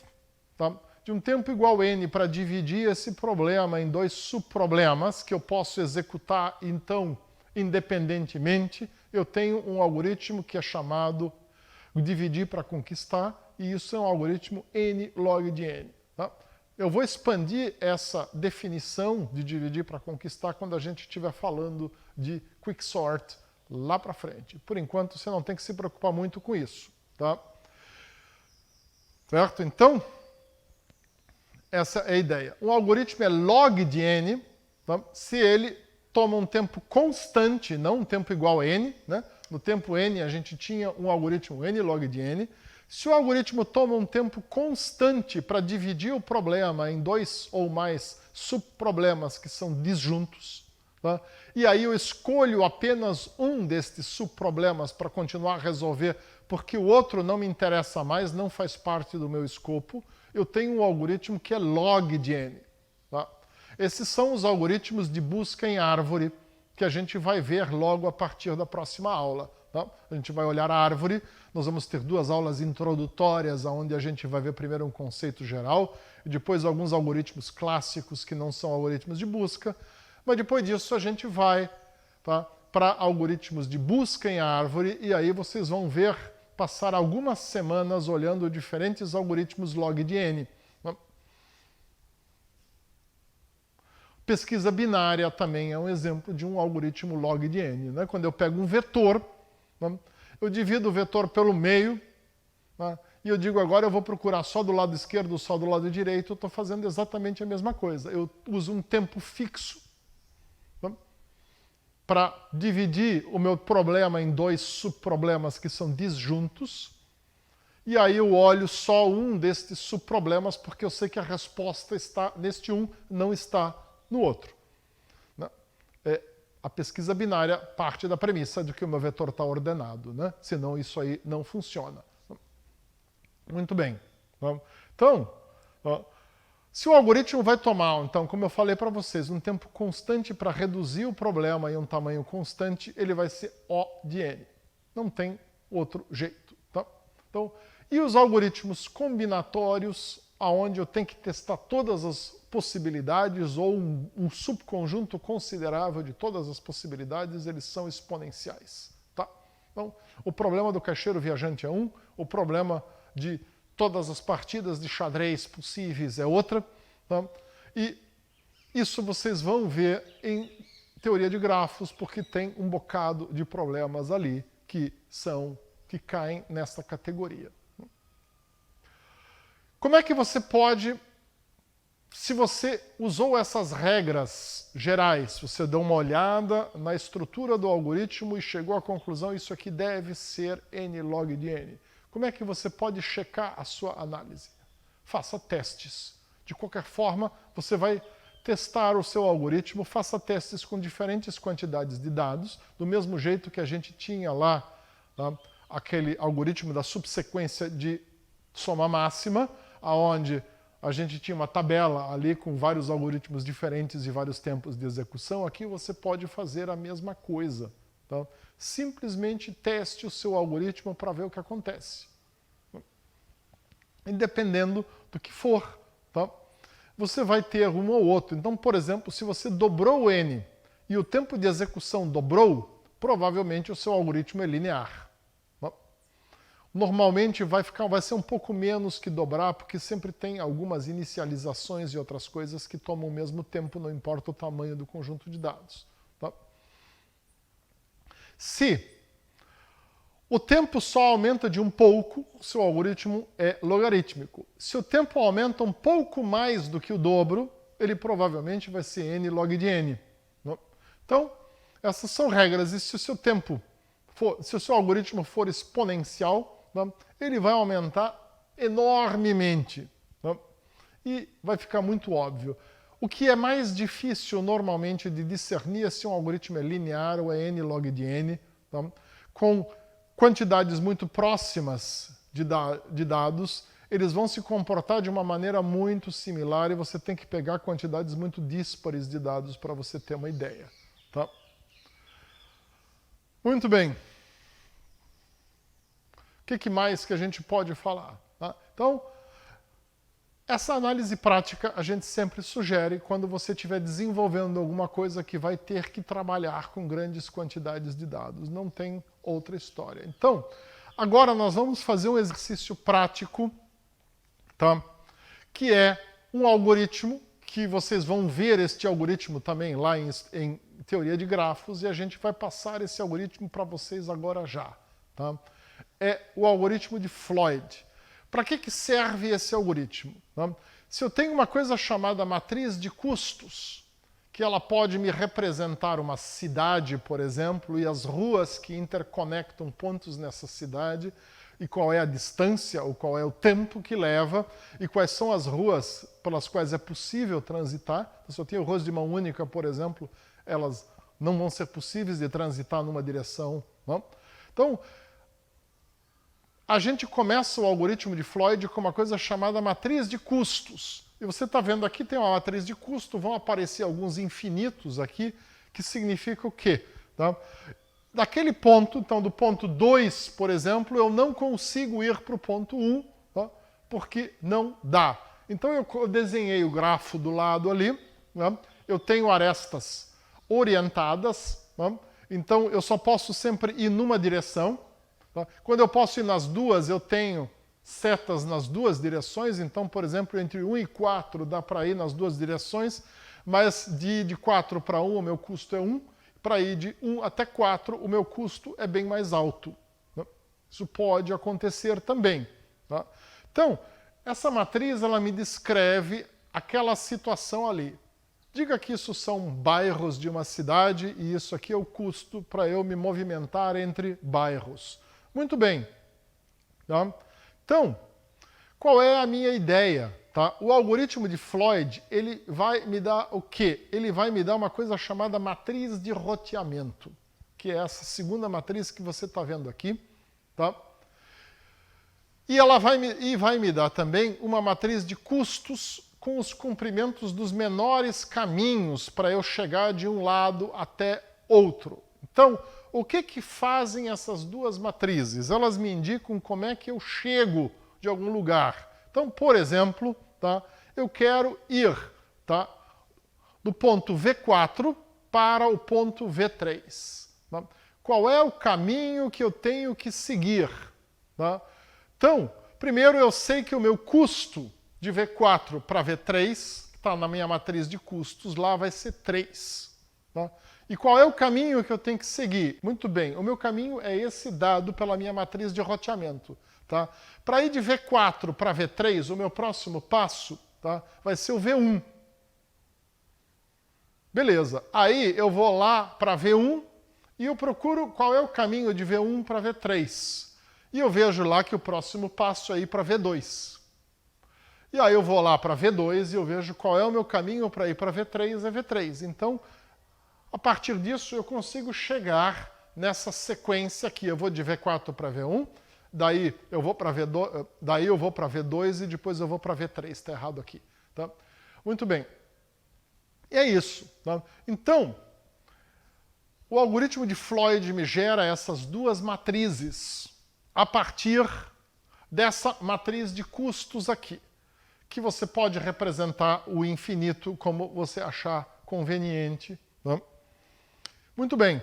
igual a n para dividir esse problema em dois subproblemas que eu posso executar, então, independentemente, eu tenho um algoritmo que é chamado dividir para conquistar, e isso é um algoritmo n log de n. Tá? Eu vou expandir essa definição de dividir para conquistar quando a gente estiver falando de quicksort lá para frente. Por enquanto, você não tem que se preocupar muito com isso. Tá? Certo? Então, essa é a ideia. Um algoritmo é log de n, tá? Se ele toma um tempo constante, não um tempo igual a n. Né? No tempo n, a gente tinha um algoritmo n log de n. Se o algoritmo toma um tempo constante para dividir o problema em dois ou mais subproblemas que são disjuntos, tá? E aí eu escolho apenas um destes subproblemas para continuar a resolver, porque o outro não me interessa mais, não faz parte do meu escopo, eu tenho um algoritmo que é log de n. Tá? Esses são os algoritmos de busca em árvore que a gente vai ver logo a partir da próxima aula. Tá? A gente vai olhar a árvore, nós vamos ter 2 aulas introdutórias, onde a gente vai ver primeiro um conceito geral, e depois alguns algoritmos clássicos que não são algoritmos de busca, mas depois disso a gente vai, tá, para algoritmos de busca em árvore, e aí vocês vão ver, passar algumas semanas olhando diferentes algoritmos log de n. Tá? Pesquisa binária também é um exemplo de um algoritmo log de n. Né? Quando eu pego um vetor, eu divido o vetor pelo meio, né? E eu digo agora eu vou procurar só do lado esquerdo, só do lado direito, eu estou fazendo exatamente a mesma coisa. Eu uso um tempo fixo, né? Para dividir o meu problema em dois subproblemas que são disjuntos, e aí eu olho só um destes subproblemas porque eu sei que a resposta está neste um, não está no outro. Né? A pesquisa binária parte da premissa de que o meu vetor está ordenado, né? Senão isso aí não funciona. Muito bem. Então, se o algoritmo vai tomar, então, como eu falei para vocês, um tempo constante para reduzir o problema em um tamanho constante, ele vai ser O de n. Não tem outro jeito. Tá? Então, e os algoritmos combinatórios, aonde eu tenho que testar todas as possibilidades ou um subconjunto considerável de todas as possibilidades, eles são exponenciais. Tá? Então, o problema do caixeiro viajante é um, o problema de todas as partidas de xadrez possíveis é outra. Tá? E isso vocês vão ver em teoria de grafos, porque tem um bocado de problemas ali que caem nessa categoria. Como é que você pode, se você usou essas regras gerais, você deu uma olhada na estrutura do algoritmo e chegou à conclusão isso aqui deve ser n log de n. Como é que você pode checar a sua análise? Faça testes. De qualquer forma, você vai testar o seu algoritmo, faça testes com diferentes quantidades de dados, do mesmo jeito que a gente tinha lá, tá, aquele algoritmo da subsequência de soma máxima, onde a gente tinha uma tabela ali com vários algoritmos diferentes e vários tempos de execução. Aqui você pode fazer a mesma coisa. Tá? Simplesmente teste o seu algoritmo para ver o que acontece. E dependendo do que for, tá? Você vai ter um ou outro. Então, por exemplo, se você dobrou o n e o tempo de execução dobrou, provavelmente o seu algoritmo é linear. Normalmente vai ser um pouco menos que dobrar, porque sempre tem algumas inicializações e outras coisas que tomam o mesmo tempo, não importa o tamanho do conjunto de dados. Tá? Se o tempo só aumenta de um pouco, o seu algoritmo é logarítmico. Se o tempo aumenta um pouco mais do que o dobro, ele provavelmente vai ser n log de n. Então, essas são regras. E se o seu algoritmo for exponencial, ele vai aumentar enormemente. Tá? E vai ficar muito óbvio. O que é mais difícil normalmente de discernir é se um algoritmo é linear ou é n log de n, tá? Com quantidades muito próximas de dados, eles vão se comportar de uma maneira muito similar e você tem que pegar quantidades muito díspares de dados para você ter uma ideia. Tá? Muito bem. O que mais que a gente pode falar? Tá? Então, essa análise prática a gente sempre sugere quando você estiver desenvolvendo alguma coisa que vai ter que trabalhar com grandes quantidades de dados. Não tem outra história. Então, agora nós vamos fazer um exercício prático, tá? Que é um algoritmo, que vocês vão ver este algoritmo também lá em teoria de grafos, e a gente vai passar esse algoritmo para vocês agora já. Tá? É o algoritmo de Floyd. Para que serve esse algoritmo? Tá? Se eu tenho uma coisa chamada matriz de custos, que ela pode me representar uma cidade, por exemplo, e as ruas que interconectam pontos nessa cidade, e qual é a distância, ou qual é o tempo que leva, e quais são as ruas pelas quais é possível transitar. Então, se eu tenho ruas de mão única, por exemplo, elas não vão ser possíveis de transitar numa direção. Não? Então, a gente começa o algoritmo de Floyd com uma coisa chamada matriz de custos. E você está vendo aqui, tem uma matriz de custo, vão aparecer alguns infinitos aqui, que significa o quê? Tá? Daquele ponto, então do ponto 2, por exemplo, eu não consigo ir para o ponto 1, tá? Porque não dá. Então eu desenhei o grafo do lado ali, né? Eu tenho arestas orientadas, né? Então eu só posso sempre ir numa direção. Tá? Quando eu posso ir nas duas, eu tenho setas nas duas direções, então, por exemplo, entre 1 e 4 dá para ir nas duas direções, mas de 4 para 1 o meu custo é 1, para ir de 1 até 4 o meu custo é bem mais alto. Né? Isso pode acontecer também. Tá? Então, essa matriz ela me descreve aquela situação ali. Diga que isso são bairros de uma cidade e isso aqui é o custo para eu me movimentar entre bairros. Muito bem. Tá? Então, qual é a minha ideia? Tá? O algoritmo de Floyd, ele vai me dar o quê? Ele vai me dar uma coisa chamada matriz de roteamento, que é essa segunda matriz que você está vendo aqui. Tá? E ela vai me dar também uma matriz de custos com os comprimentos dos menores caminhos para eu chegar de um lado até outro. Então, o que fazem essas duas matrizes? Elas me indicam como é que eu chego de algum lugar. Então, por exemplo, tá, eu quero ir, tá, do ponto V4 para o ponto V3. Tá? Qual é o caminho que eu tenho que seguir? Tá? Então, primeiro eu sei que o meu custo de V4 para V3, que está na minha matriz de custos, lá vai ser 3. Tá? E qual é o caminho que eu tenho que seguir? Muito bem, o meu caminho é esse dado pela minha matriz de roteamento. Tá? Para ir de V4 para V3, o meu próximo passo, tá, vai ser o V1. Beleza, aí eu vou lá para V1 e eu procuro qual é o caminho de V1 para V3. E eu vejo lá que o próximo passo é ir para V2. E aí eu vou lá para V2 e eu vejo qual é o meu caminho para ir para V3 é V3. Então, a partir disso, eu consigo chegar nessa sequência aqui. Eu vou de V4 para V1, daí eu vou para V2 e depois eu vou para V3. Está errado aqui. Tá? Muito bem. E é isso. Tá? Então, o algoritmo de Floyd me gera essas duas matrizes a partir dessa matriz de custos aqui, que você pode representar o infinito como você achar conveniente. Tá? Muito bem.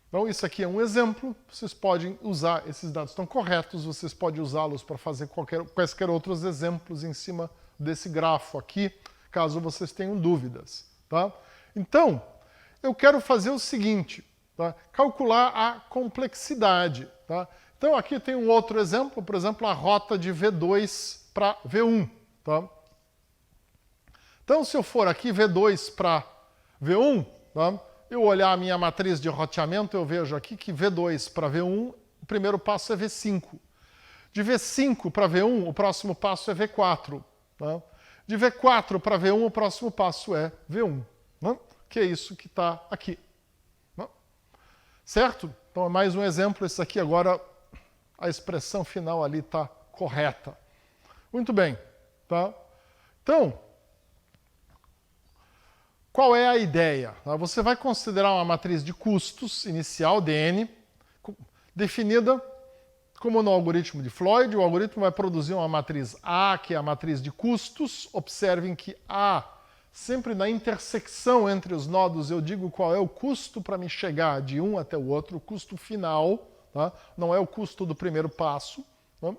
Então, isso aqui é um exemplo. Vocês podem usar, esses dados estão corretos, vocês podem usá-los para fazer quaisquer outros exemplos em cima desse grafo aqui, caso vocês tenham dúvidas. Tá? Então, eu quero fazer o seguinte, tá? Calcular a complexidade. Tá? Então, aqui tem um outro exemplo, por exemplo, a rota de V2 para V1. Tá? Então, se eu for aqui V2 para V1, tá? Eu olhar a minha matriz de roteamento, eu vejo aqui que V2 para V1, o primeiro passo é V5. De V5 para V1, o próximo passo é V4. Tá? De V4 para V1, o próximo passo é V1. Tá? Que é isso que está aqui. Tá? Certo? Então é mais um exemplo. Esse aqui agora, a expressão final ali está correta. Muito bem. Tá? Então, qual é a ideia? Você vai considerar uma matriz de custos inicial, dn, definida como no algoritmo de Floyd. O algoritmo vai produzir uma matriz A, que é a matriz de custos. Observem que A, sempre na intersecção entre os nodos, eu digo qual é o custo para me chegar de um até o outro, o custo final, tá? Não é o custo do primeiro passo. Tá?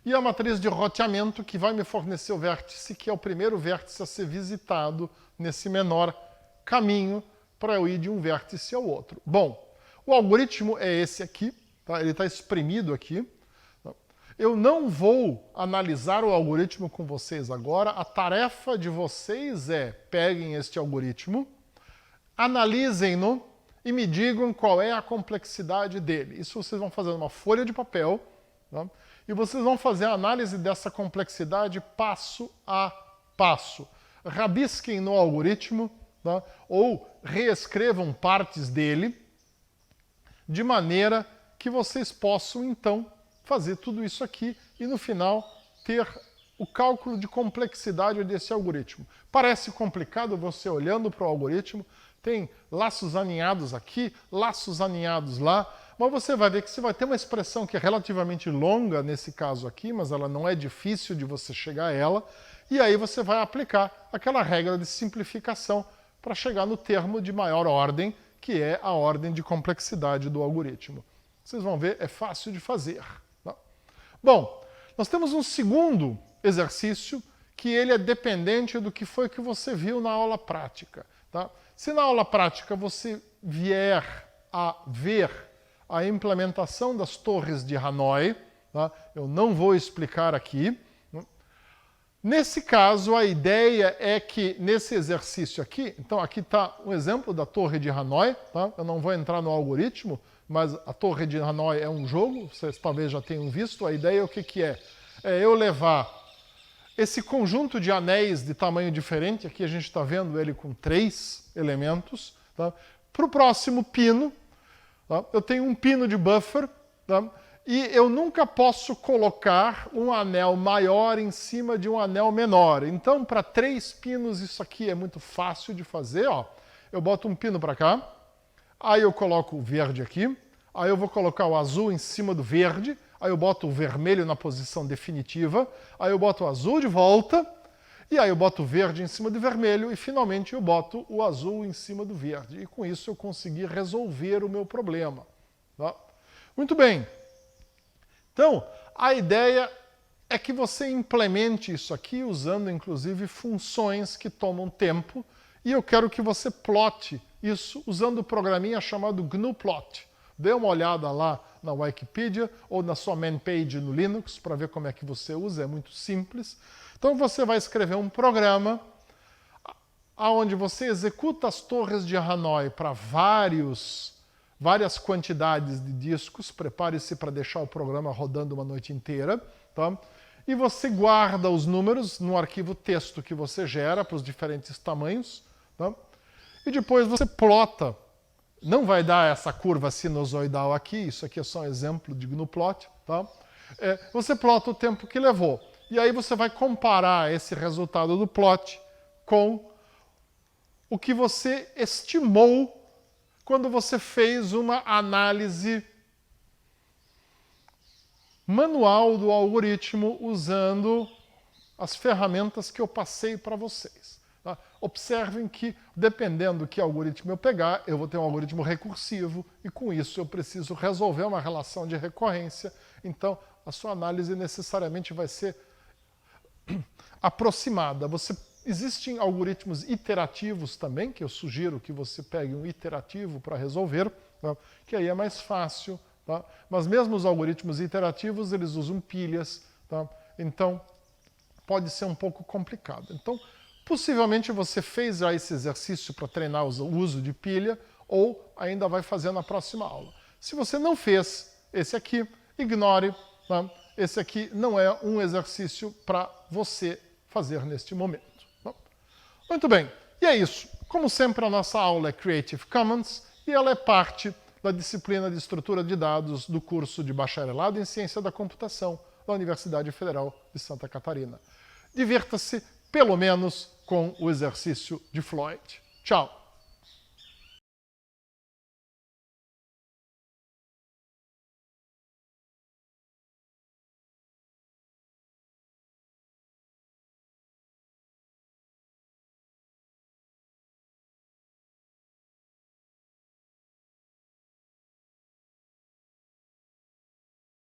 E a matriz de roteamento que vai me fornecer o vértice, que é o primeiro vértice a ser visitado nesse menor caminho para eu ir de um vértice ao outro. Bom, o algoritmo é esse aqui, tá? Ele está exprimido aqui. Eu não vou analisar o algoritmo com vocês agora. A tarefa de vocês é peguem este algoritmo, analisem-no e me digam qual é a complexidade dele. Isso vocês vão fazer numa folha de papel, tá? E vocês vão fazer a análise dessa complexidade passo a passo. Rabisquem no algoritmo, tá? Ou reescrevam partes dele, de maneira que vocês possam, então, fazer tudo isso aqui e, no final, ter o cálculo de complexidade desse algoritmo. Parece complicado você olhando para o algoritmo, tem laços aninhados aqui, laços aninhados lá, mas você vai ver que você vai ter uma expressão que é relativamente longa nesse caso aqui, mas ela não é difícil de você chegar a ela, e aí você vai aplicar aquela regra de simplificação para chegar no termo de maior ordem, que é a ordem de complexidade do algoritmo. Vocês vão ver, é fácil de fazer. Tá? Bom, nós temos um segundo exercício que ele é dependente do que foi que você viu na aula prática. Tá? Se na aula prática você vier a ver a implementação das torres de Hanoi, tá? Eu não vou explicar aqui. Nesse caso, a ideia é que nesse exercício aqui, então aqui está um exemplo da torre de Hanoi, tá? Eu não vou entrar no algoritmo, mas a torre de Hanoi é um jogo, vocês talvez já tenham visto. A ideia é o que é? É eu levar esse conjunto de anéis de tamanho diferente, aqui a gente está vendo ele com 3 elementos, tá? Para o próximo pino. Tá? Eu tenho um pino de buffer, tá? E eu nunca posso colocar um anel maior em cima de um anel menor. Então, para 3 pinos, isso aqui é muito fácil de fazer. Ó. Eu boto um pino para cá, aí eu coloco o verde aqui, aí eu vou colocar o azul em cima do verde, aí eu boto o vermelho na posição definitiva, aí eu boto o azul de volta, e aí eu boto o verde em cima do vermelho e finalmente eu boto o azul em cima do verde. E com isso eu consegui resolver o meu problema. Tá? Muito bem. Então, a ideia é que você implemente isso aqui usando inclusive funções que tomam tempo e eu quero que você plote isso usando o programinha chamado GNUplot. Dê uma olhada lá na Wikipedia ou na sua man page no Linux para ver como é que você usa, é muito simples. Então você vai escrever um programa onde você executa as torres de Hanoi para várias quantidades de discos. Prepare-se para deixar o programa rodando uma noite inteira. Tá? E você guarda os números no arquivo texto que você gera para os diferentes tamanhos. Tá? E depois você plota. Não vai dar essa curva sinusoidal aqui, isso aqui é só um exemplo de GNUplot. Tá? Você plota o tempo que levou. E aí você vai comparar esse resultado do plot com o que você estimou quando você fez uma análise manual do algoritmo usando as ferramentas que eu passei para vocês. Tá? Observem que, dependendo do que algoritmo eu pegar, eu vou ter um algoritmo recursivo e, com isso, eu preciso resolver uma relação de recorrência. Então, a sua análise necessariamente vai ser aproximada. Existem algoritmos iterativos também, que eu sugiro que você pegue um iterativo para resolver, tá? Que aí é mais fácil. Tá? Mas mesmo os algoritmos iterativos, eles usam pilhas. Tá? Então, pode ser um pouco complicado. Então, Possivelmente você fez já esse exercício para treinar o uso de pilha ou ainda vai fazer na próxima aula. Se você não fez esse aqui, ignore. Tá? Esse aqui não é um exercício para você fazer neste momento. Tá? Muito bem, e é isso. Como sempre, a nossa aula é Creative Commons e ela é parte da disciplina de estrutura de dados do curso de bacharelado em ciência da computação da Universidade Federal de Santa Catarina. Divirta-se, pelo menos, com o exercício de Floyd. Tchau!